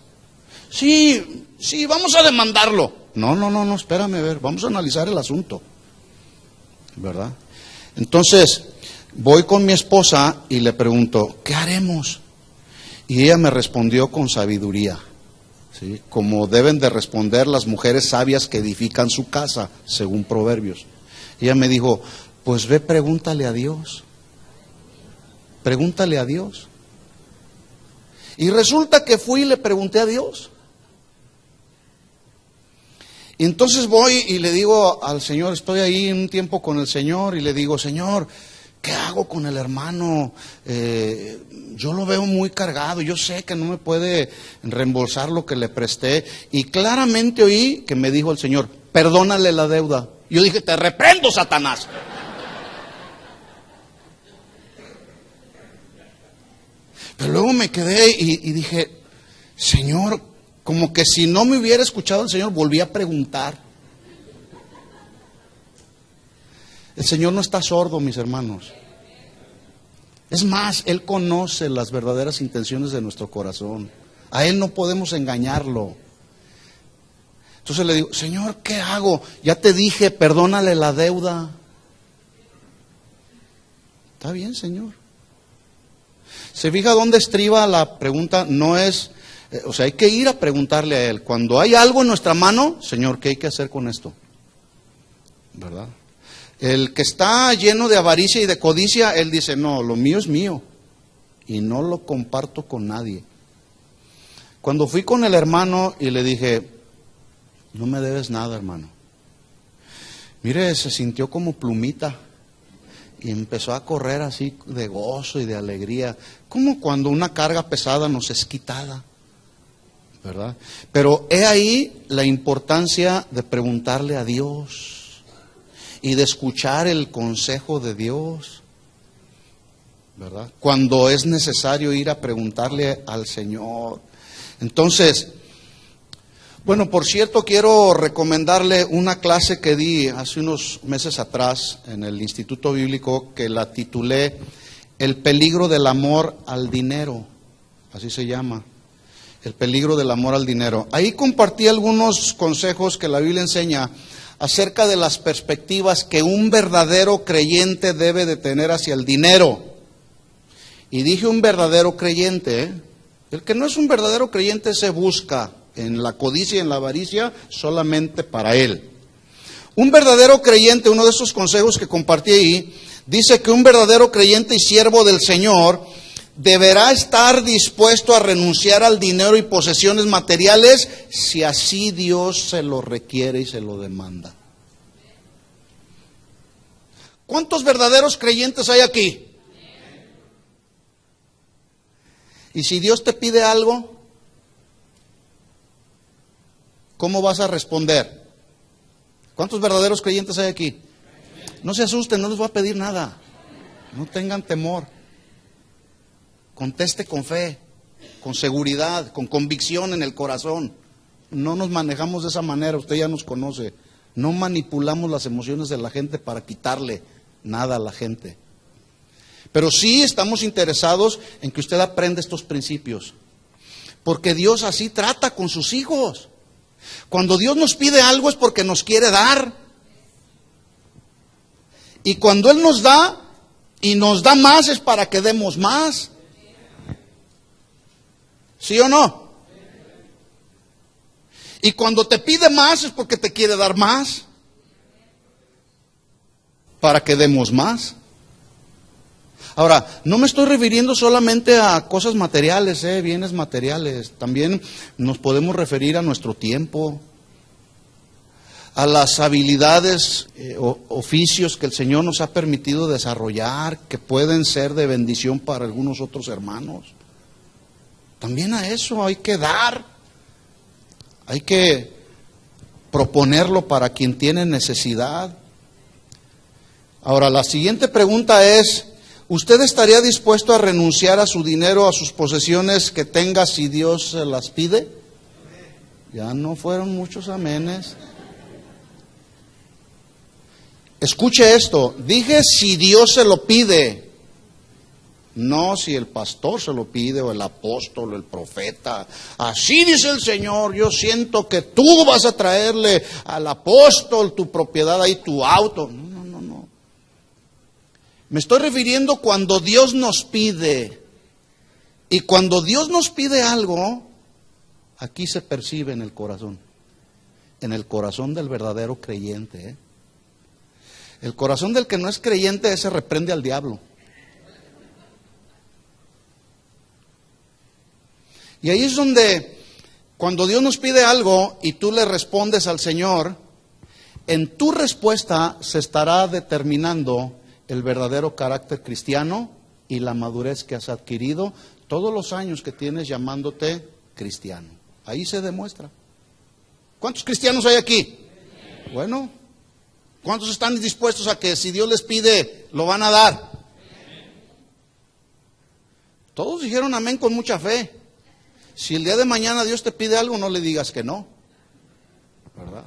Sí, vamos a demandarlo. No, espérame, a ver, vamos a analizar el asunto, ¿verdad? Entonces, voy con mi esposa y le pregunto, ¿qué haremos? Y ella me respondió con sabiduría, ¿sí? Como deben de responder las mujeres sabias que edifican su casa, según Proverbios. Ella me dijo, pues ve, pregúntale a Dios. Pregúntale a Dios. Y resulta que fui y le pregunté a Dios. Y entonces voy y le digo al Señor, estoy ahí un tiempo con el Señor y le digo, Señor, ¿qué hago con el hermano? Yo lo veo muy cargado, yo sé que no me puede reembolsar lo que le presté. Y claramente oí que me dijo el Señor, perdónale la deuda. Yo dije, te reprendo, Satanás. Pero luego me quedé y dije, Señor, como que si no me hubiera escuchado el Señor, volví a preguntar. El Señor no está sordo, mis hermanos. Es más, Él conoce las verdaderas intenciones de nuestro corazón. A Él no podemos engañarlo. Entonces le digo, Señor, ¿qué hago? Ya te dije, perdónale la deuda. Está bien, Señor. ¿Se fija dónde estriba la pregunta? No es, o sea, hay que ir a preguntarle a Él. Cuando hay algo en nuestra mano, Señor, ¿qué hay que hacer con esto? ¿Verdad? El que está lleno de avaricia y de codicia, él dice, no, lo mío es mío y no lo comparto con nadie. Cuando fui con el hermano y le dije, no me debes nada, hermano. Mire, se sintió como plumita. Y empezó a correr así de gozo y de alegría, como cuando una carga pesada nos es quitada, ¿verdad? Pero he ahí la importancia de preguntarle a Dios y de escuchar el consejo de Dios, ¿verdad? Cuando es necesario ir a preguntarle al Señor. Entonces, bueno, por cierto, quiero recomendarle una clase que di hace unos meses atrás en el Instituto Bíblico, que la titulé El peligro del amor al dinero, así se llama, el peligro del amor al dinero. Ahí compartí algunos consejos que la Biblia enseña acerca de las perspectivas que un verdadero creyente debe de tener hacia el dinero. Y dije un verdadero creyente, El que no es un verdadero creyente se busca en la codicia y en la avaricia solamente para él. Un verdadero creyente, uno de esos consejos que compartí ahí, dice que un verdadero creyente y siervo del Señor deberá estar dispuesto a renunciar al dinero y posesiones materiales si así Dios se lo requiere y se lo demanda. ¿Cuántos verdaderos creyentes hay aquí? Y si Dios te pide algo, ¿cómo vas a responder? ¿Cuántos verdaderos creyentes hay aquí? No se asusten, no les voy a pedir nada. No tengan temor. Conteste con fe, con seguridad, con convicción en el corazón. No nos manejamos de esa manera, usted ya nos conoce. No manipulamos las emociones de la gente para quitarle nada a la gente. Pero sí estamos interesados en que usted aprenda estos principios. Porque Dios así trata con sus hijos. Cuando Dios nos pide algo es porque nos quiere dar. Y cuando Él nos da y nos da más es para que demos más. ¿Sí o no? Y cuando te pide más es porque te quiere dar más. para que demos más. Ahora, no me estoy refiriendo solamente a cosas materiales, bienes materiales. También nos podemos referir a nuestro tiempo, a las habilidades, oficios que el Señor nos ha permitido desarrollar, que pueden ser de bendición para algunos otros hermanos. También a eso hay que dar, hay que proponerlo para quien tiene necesidad. Ahora, la siguiente pregunta es: ¿usted estaría dispuesto a renunciar a su dinero, a sus posesiones que tenga si Dios se las pide? Ya no fueron muchos amenes. Escuche esto, dije si Dios se lo pide, no si el pastor se lo pide o el apóstol o el profeta. Así dice el Señor, yo siento que tú vas a traerle al apóstol tu propiedad ahí, tu auto. No. Me estoy refiriendo cuando Dios nos pide. Y cuando Dios nos pide algo, aquí se percibe en el corazón del verdadero creyente. El corazón del que no es creyente, ese reprende al diablo. Y ahí es donde, cuando Dios nos pide algo y tú le respondes al Señor, en tu respuesta se estará determinando el verdadero carácter cristiano y la madurez que has adquirido todos los años que tienes llamándote cristiano. Ahí se demuestra. ¿Cuántos cristianos hay aquí? Bueno, ¿cuántos están dispuestos a que si Dios les pide, lo van a dar? Todos dijeron amén con mucha fe. Si el día de mañana Dios te pide algo, no le digas que no, ¿verdad?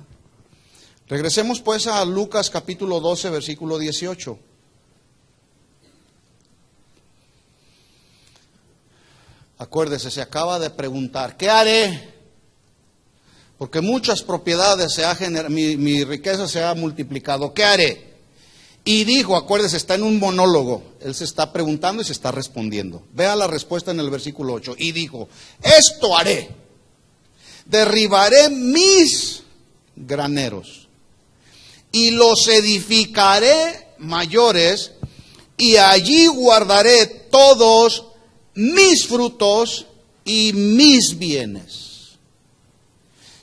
Regresemos pues a Lucas capítulo 12, versículo 18. Acuérdese, se acaba de preguntar, ¿qué haré? Porque muchas propiedades se ha generado, mi riqueza se ha multiplicado, ¿qué haré? Y dijo, acuérdese, está en un monólogo, él se está preguntando y se está respondiendo. Vea la respuesta en el versículo 8. Y dijo, esto haré, derribaré mis graneros y los edificaré mayores, y allí guardaré todos mis frutos y mis bienes.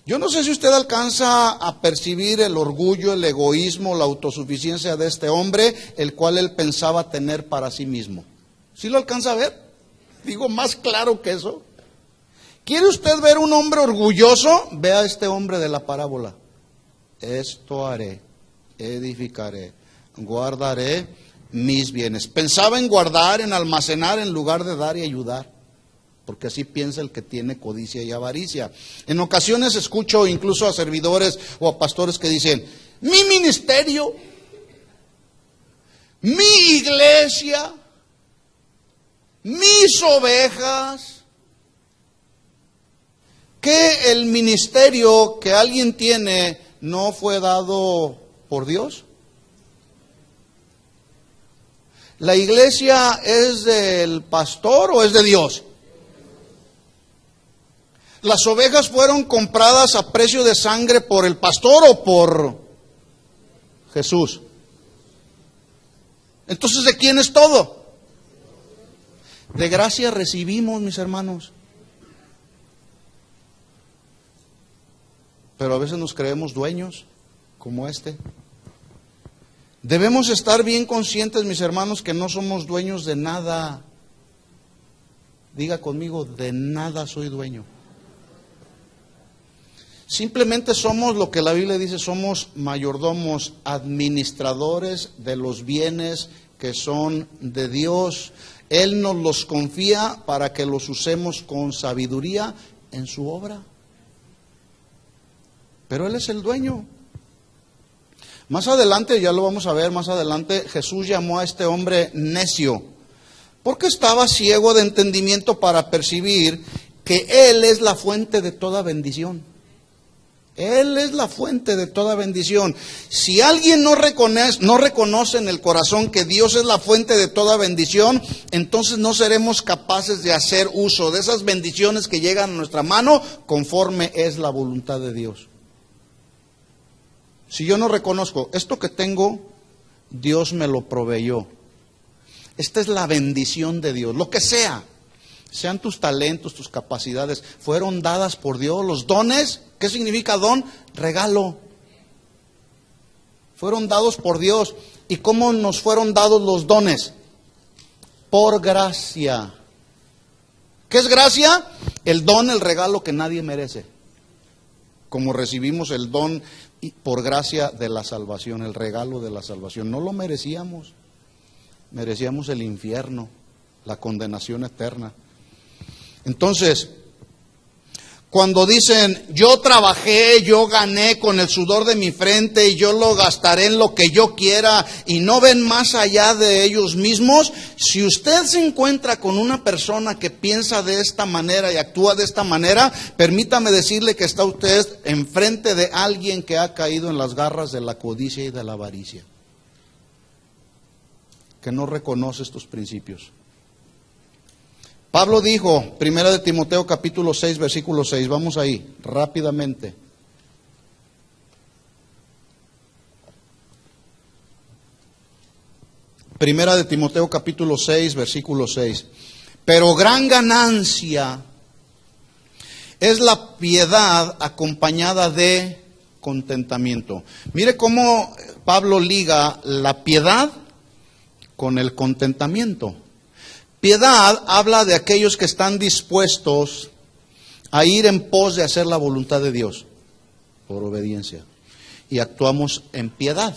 Yo no sé si usted alcanza a percibir el orgullo, el egoísmo, la autosuficiencia de este hombre, el cual él pensaba tener para sí mismo. ¿Sí lo alcanza a ver? Digo, más claro que eso. ¿Quiere usted ver un hombre orgulloso? Vea a este hombre de la parábola. Esto haré, edificaré, guardaré mis bienes. Pensaba en guardar, en almacenar, en lugar de dar y ayudar. Porque así piensa el que tiene codicia y avaricia. En ocasiones escucho incluso a servidores o a pastores que dicen, mi ministerio, mi iglesia, mis ovejas. ¿Que el ministerio que alguien tiene no fue dado por Dios? ¿La iglesia es del pastor o es de Dios? ¿Las ovejas fueron compradas a precio de sangre por el pastor o por Jesús? Entonces, ¿de quién es todo? De gracia recibimos, mis hermanos. Pero a veces nos creemos dueños, como este. Debemos estar bien conscientes, mis hermanos, que no somos dueños de nada. Diga conmigo, de nada soy dueño. Simplemente somos lo que la Biblia dice, somos mayordomos, administradores de los bienes que son de Dios. Él nos los confía para que los usemos con sabiduría en su obra. Pero Él es el dueño. Más adelante, ya lo vamos a ver más adelante, Jesús llamó a este hombre necio, porque estaba ciego de entendimiento para percibir que Él es la fuente de toda bendición. Él es la fuente de toda bendición. Si alguien no reconoce en el corazón que Dios es la fuente de toda bendición, entonces no seremos capaces de hacer uso de esas bendiciones que llegan a nuestra mano conforme es la voluntad de Dios. Si yo no reconozco, esto que tengo Dios me lo proveyó. Esta es la bendición de Dios. Lo que sea, sean tus talentos, tus capacidades, fueron dadas por Dios. Los dones, ¿qué significa don? Regalo. Fueron dados por Dios. ¿Y cómo nos fueron dados los dones? Por gracia. ¿Qué es gracia? El don, el regalo que nadie merece. Como recibimos el don por gracia de la salvación, el regalo de la salvación. No lo merecíamos. Merecíamos el infierno, la condenación eterna. Entonces, cuando dicen, yo trabajé, yo gané con el sudor de mi frente y yo lo gastaré en lo que yo quiera, y no ven más allá de ellos mismos, si usted se encuentra con una persona que piensa de esta manera y actúa de esta manera, permítame decirle que está usted enfrente de alguien que ha caído en las garras de la codicia y de la avaricia, que no reconoce estos principios. Pablo dijo, 1 de Timoteo capítulo 6, versículo 6, vamos ahí, rápidamente. Primera de Timoteo capítulo 6, versículo 6. Pero gran ganancia es la piedad acompañada de contentamiento. Mire cómo Pablo liga la piedad con el contentamiento. Piedad habla de aquellos que están dispuestos a ir en pos de hacer la voluntad de Dios por obediencia. Y actuamos en piedad,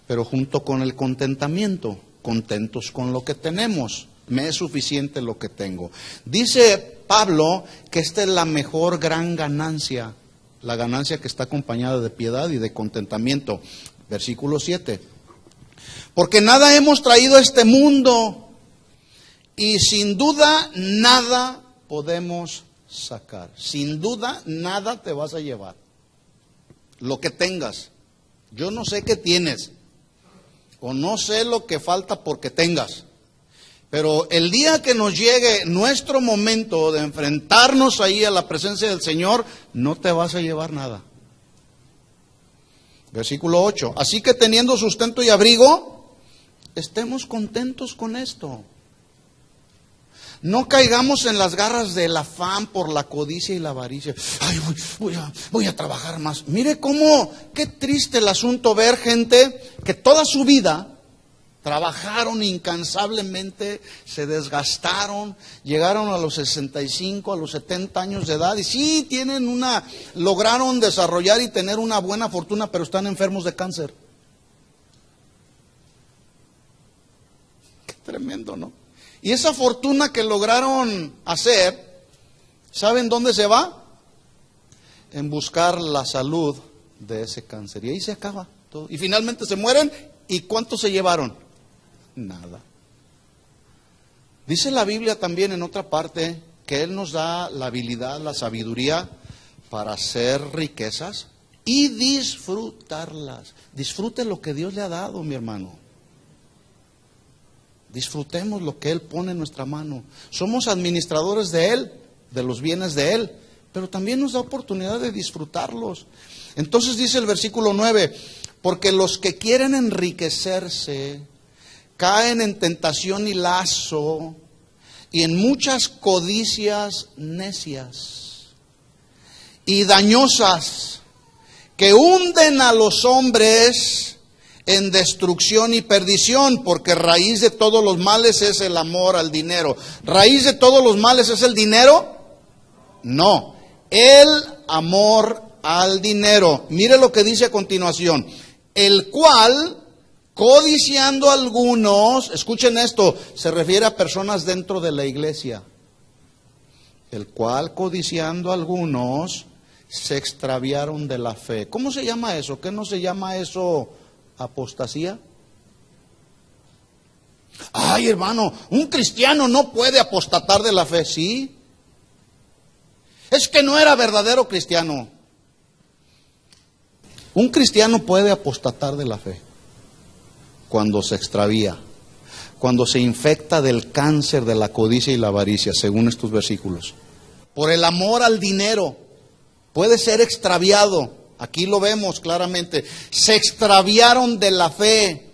pero junto con el contentamiento, contentos con lo que tenemos. Me es suficiente lo que tengo. Dice Pablo que esta es la mejor gran ganancia, la ganancia que está acompañada de piedad y de contentamiento. Versículo 7. Porque nada hemos traído a este mundo, y sin duda nada podemos sacar. Sin duda nada te vas a llevar. Lo que tengas. Yo no sé qué tienes. O no sé lo que falta porque tengas. Pero el día que nos llegue nuestro momento de enfrentarnos ahí a la presencia del Señor, no te vas a llevar nada. Versículo 8. Así que teniendo sustento y abrigo, estemos contentos con esto. No caigamos en las garras del afán por la codicia y la avaricia. Ay, voy a trabajar más. Mire cómo, qué triste el asunto ver gente que toda su vida trabajaron incansablemente, se desgastaron, llegaron a los 65, a los 70 años de edad y sí lograron desarrollar y tener una buena fortuna, pero están enfermos de cáncer. Qué tremendo, ¿no? Y esa fortuna que lograron hacer, ¿saben dónde se va? En buscar la salud de ese cáncer. Y ahí se acaba todo. Y finalmente se mueren. ¿Y cuánto se llevaron? Nada. Dice la Biblia también en otra parte que Él nos da la habilidad, la sabiduría para hacer riquezas y disfrutarlas. Disfrute lo que Dios le ha dado, mi hermano. Disfrutemos lo que Él pone en nuestra mano. Somos administradores de Él, de los bienes de Él, pero también nos da oportunidad de disfrutarlos. Entonces dice el versículo 9, porque los que quieren enriquecerse caen en tentación y lazo y en muchas codicias necias y dañosas que hunden a los hombres en destrucción y perdición, porque raíz de todos los males es el amor al dinero. ¿Raíz de todos los males es el dinero? No, el amor al dinero. Mire lo que dice a continuación. El cual, codiciando a algunos, escuchen esto, se refiere a personas dentro de la iglesia. El cual, codiciando a algunos, se extraviaron de la fe. ¿Cómo se llama eso? ¿Qué no se llama eso? ¿Apostasía? Ay, hermano, un cristiano no puede apostatar de la fe. Sí. Es que no era verdadero cristiano. Un cristiano puede apostatar de la fe cuando se extravía, cuando se infecta del cáncer de la codicia y la avaricia, según estos versículos. Por el amor al dinero puede ser extraviado. Aquí lo vemos claramente. Se extraviaron de la fe.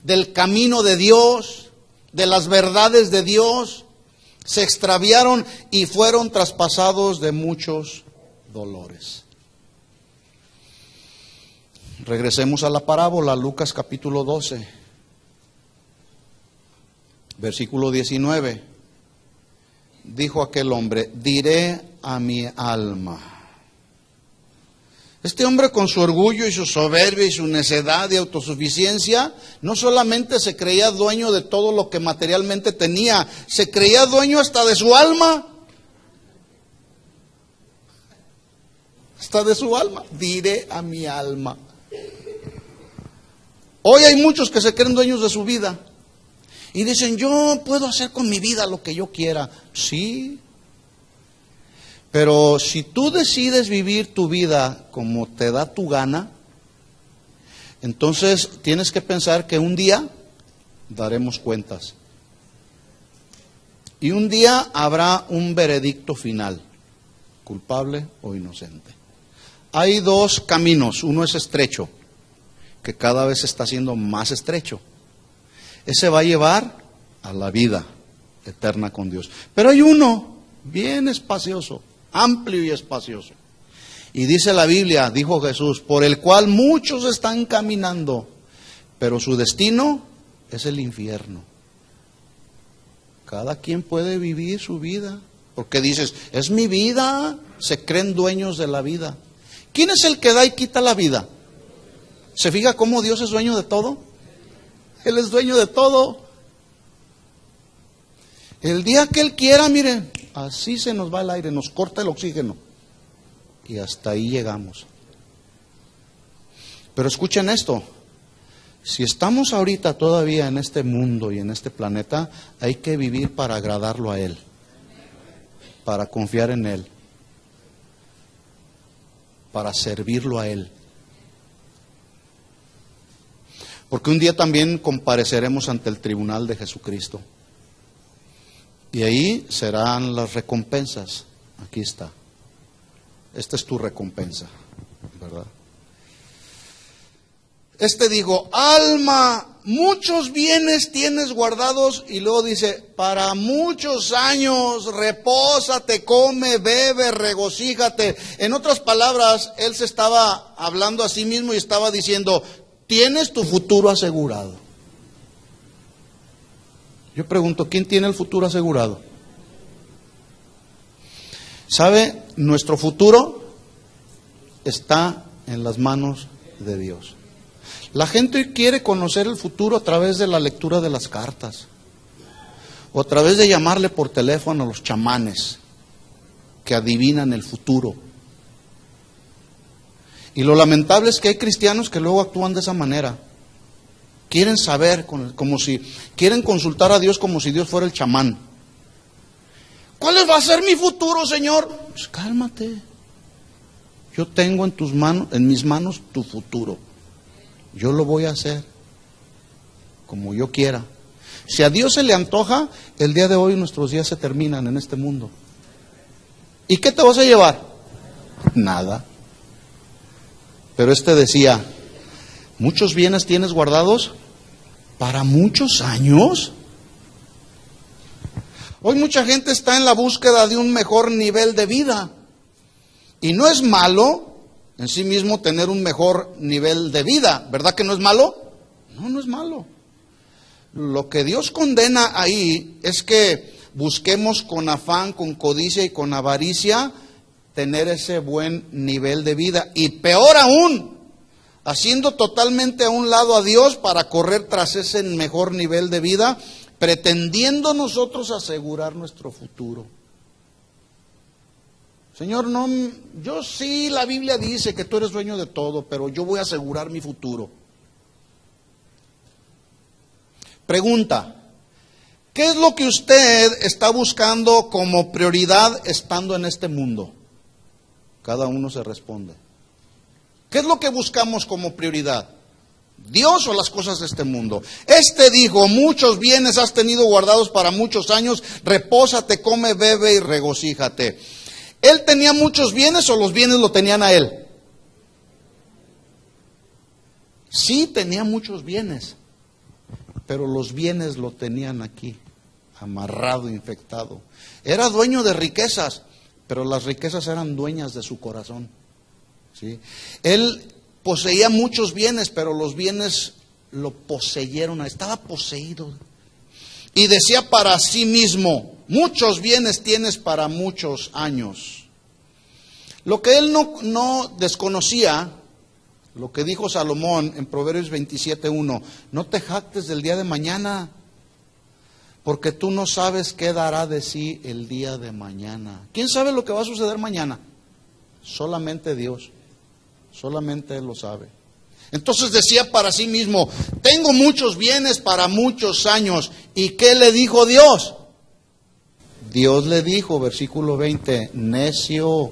del camino de Dios, de las verdades de Dios. Se extraviaron y fueron traspasados de muchos dolores. Regresemos a la parábola, Lucas capítulo 12, versículo 19. Dijo aquel hombre: diré a mi alma. Este hombre, con su orgullo y su soberbia y su necedad y autosuficiencia, no solamente se creía dueño de todo lo que materialmente tenía, se creía dueño hasta de su alma. Hasta de su alma. Diré a mi alma. Hoy hay muchos que se creen dueños de su vida y dicen: yo puedo hacer con mi vida lo que yo quiera. Sí. Pero si tú decides vivir tu vida como te da tu gana, entonces tienes que pensar que un día daremos cuentas. Y un día habrá un veredicto final, culpable o inocente. Hay dos caminos, uno es estrecho, que cada vez se está haciendo más estrecho. Ese va a llevar a la vida eterna con Dios. Pero hay uno bien espacioso, amplio y espacioso. Y dice la Biblia, dijo Jesús, por el cual muchos están caminando, pero su destino es el infierno. Cada quien puede vivir su vida, porque dices, es mi vida, se creen dueños de la vida. ¿Quién es el que da y quita la vida? ¿Se fija cómo Dios es dueño de todo? Él es dueño de todo. El día que Él quiera, miren, así se nos va el aire, nos corta el oxígeno. Y hasta ahí llegamos. Pero escuchen esto. Si estamos ahorita todavía en este mundo y en este planeta, hay que vivir para agradarlo a Él. Para confiar en Él. Para servirlo a Él. Porque un día también compareceremos ante el tribunal de Jesucristo. Y ahí serán las recompensas. Aquí está. Esta es tu recompensa, ¿verdad? Digo, alma, muchos bienes tienes guardados, y luego dice, para muchos años, repósate, come, bebe, regocíjate. En otras palabras, él se estaba hablando a sí mismo y estaba diciendo, tienes tu futuro asegurado. Yo pregunto, ¿quién tiene el futuro asegurado? ¿Sabe? Nuestro futuro está en las manos de Dios. La gente hoy quiere conocer el futuro a través de la lectura de las cartas, o a través de llamarle por teléfono a los chamanes que adivinan el futuro. Y lo lamentable es que hay cristianos que luego actúan de esa manera. Quieren saber, como si quieren consultar a Dios como si Dios fuera el chamán. ¿Cuál va a ser mi futuro, Señor? Pues cálmate. Yo tengo en mis manos tu futuro. Yo lo voy a hacer como yo quiera. Si a Dios se le antoja, el día de hoy nuestros días se terminan en este mundo. ¿Y qué te vas a llevar? Nada. Pero decía, muchos bienes tienes guardados para muchos años. Hoy mucha gente está en la búsqueda de un mejor nivel de vida. Y no es malo en sí mismo tener un mejor nivel de vida. ¿Verdad que no es malo? No, no es malo. Lo que Dios condena ahí es que busquemos con afán, con codicia y con avaricia tener ese buen nivel de vida. Y peor aún, haciendo totalmente a un lado a Dios para correr tras ese mejor nivel de vida, pretendiendo nosotros asegurar nuestro futuro. Señor, no, yo sí, la Biblia dice que tú eres dueño de todo, pero yo voy a asegurar mi futuro. Pregunta, ¿qué es lo que usted está buscando como prioridad estando en este mundo? Cada uno se responde. ¿Qué es lo que buscamos como prioridad? ¿Dios o las cosas de este mundo? Dijo, muchos bienes has tenido guardados para muchos años, repósate, come, bebe y regocíjate. ¿Él tenía muchos bienes o los bienes lo tenían a él? Sí, tenía muchos bienes. pero los bienes lo tenían aquí, amarrado, infectado. Era dueño de riquezas, pero las riquezas eran dueñas de su corazón. ¿Sí? Él poseía muchos bienes, pero los bienes lo poseyeron, estaba poseído. Y decía para sí mismo, muchos bienes tienes para muchos años. Lo que él no desconocía, lo que dijo Salomón en Proverbios 27:1, no te jactes del día de mañana, porque tú no sabes qué dará de sí el día de mañana. ¿Quién sabe lo que va a suceder mañana? Solamente Dios, solamente Él lo sabe. Entonces decía para sí mismo, tengo muchos bienes para muchos años. ¿Y qué le dijo Dios? Dios le dijo, versículo 20, necio,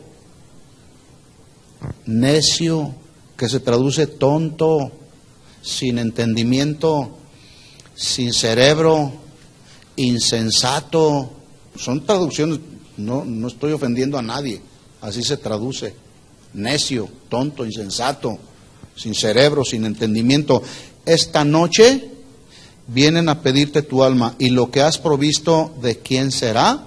que se traduce tonto, sin entendimiento, sin cerebro, insensato. Son traducciones, no estoy ofendiendo a nadie, así se traduce. Necio, tonto, insensato, sin cerebro, sin entendimiento. Esta noche vienen a pedirte tu alma, y lo que has provisto, ¿de quién será?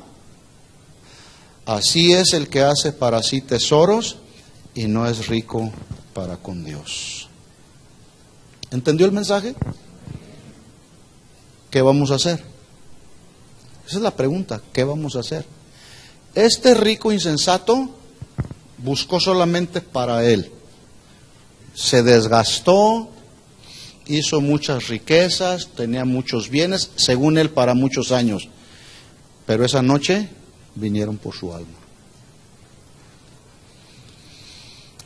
Así es el que hace para sí tesoros y no es rico para con Dios. ¿Entendió el mensaje? ¿Qué vamos a hacer? Esa es la pregunta, ¿qué vamos a hacer? Este rico insensato buscó solamente para él. Se desgastó, hizo muchas riquezas, tenía muchos bienes, según él para muchos años. Pero esa noche vinieron por su alma.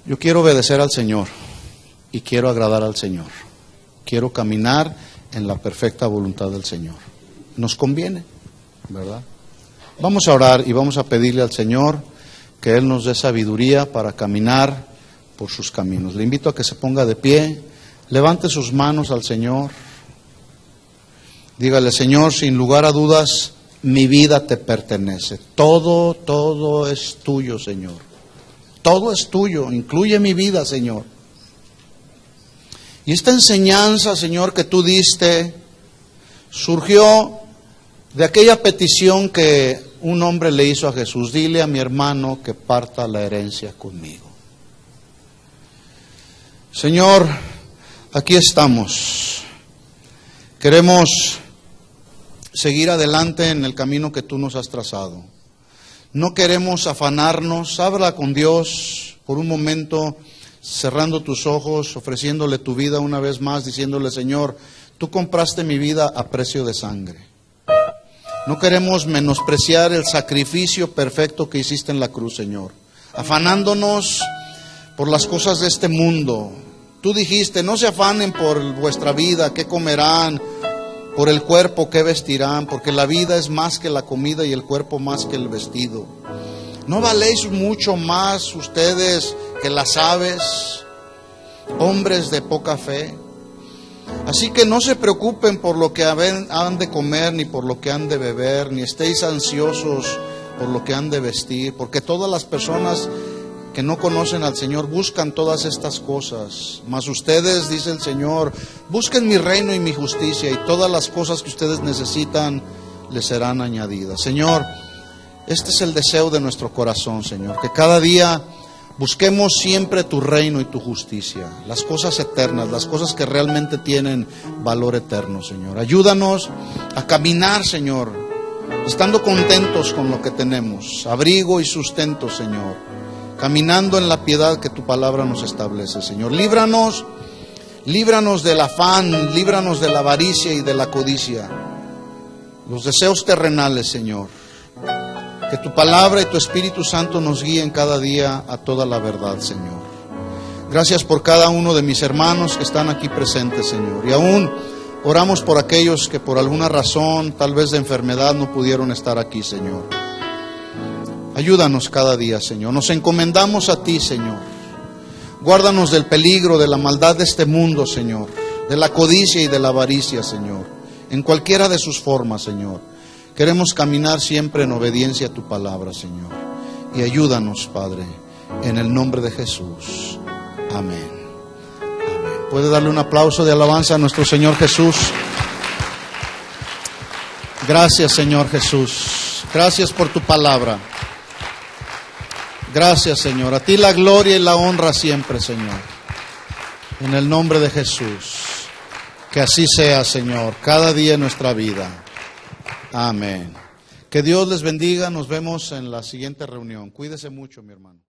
Yo quiero obedecer al Señor y quiero agradar al Señor. Quiero caminar en la perfecta voluntad del Señor. Nos conviene, ¿verdad? Vamos a orar y vamos a pedirle al Señor que Él nos dé sabiduría para caminar por sus caminos. Le invito a que se ponga de pie, levante sus manos al Señor. Dígale, Señor, sin lugar a dudas, mi vida te pertenece. Todo es tuyo, Señor. Todo es tuyo, incluye mi vida, Señor. Y esta enseñanza, Señor, que tú diste, surgió de aquella petición que un hombre le hizo a Jesús: dile a mi hermano que parta la herencia conmigo. Señor, aquí estamos. Queremos seguir adelante en el camino que tú nos has trazado. No queremos afanarnos. Habla con Dios por un momento, cerrando tus ojos, ofreciéndole tu vida una vez más, diciéndole: Señor, tú compraste mi vida a precio de sangre. No queremos menospreciar el sacrificio perfecto que hiciste en la cruz, Señor, afanándonos por las cosas de este mundo. Tú dijiste: no se afanen por vuestra vida, qué comerán, por el cuerpo, qué vestirán, porque la vida es más que la comida y el cuerpo más que el vestido. ¿No valéis mucho más ustedes que las aves, hombres de poca fe? Así que no se preocupen por lo que han de comer, ni por lo que han de beber, ni estéis ansiosos por lo que han de vestir, porque todas las personas que no conocen al Señor buscan todas estas cosas. Mas ustedes, dice el Señor, busquen mi reino y mi justicia, y todas las cosas que ustedes necesitan les serán añadidas. Señor, este es el deseo de nuestro corazón, Señor, que cada día busquemos siempre tu reino y tu justicia, las cosas eternas, las cosas que realmente tienen valor eterno, Señor. Ayúdanos a caminar, Señor, estando contentos con lo que tenemos, abrigo y sustento, Señor, caminando en la piedad que tu palabra nos establece, Señor. Líbranos del afán, líbranos de la avaricia y de la codicia, los deseos terrenales, Señor. Que tu palabra y tu Espíritu Santo nos guíen cada día a toda la verdad, Señor. Gracias por cada uno de mis hermanos que están aquí presentes, Señor. Y aún oramos por aquellos que por alguna razón, tal vez de enfermedad, no pudieron estar aquí, Señor. Ayúdanos cada día, Señor. Nos encomendamos a ti, Señor. Guárdanos del peligro, de la maldad de este mundo, Señor, de la codicia y de la avaricia, Señor, en cualquiera de sus formas, Señor. Queremos caminar siempre en obediencia a tu palabra, Señor. Y ayúdanos, Padre, en el nombre de Jesús. Amén. Amén. ¿Puede darle un aplauso de alabanza a nuestro Señor Jesús? Gracias, Señor Jesús. Gracias por tu palabra. Gracias, Señor. A ti la gloria y la honra siempre, Señor. En el nombre de Jesús. Que así sea, Señor, cada día en nuestra vida. Amén. Que Dios les bendiga. Nos vemos en la siguiente reunión. Cuídese mucho, mi hermano.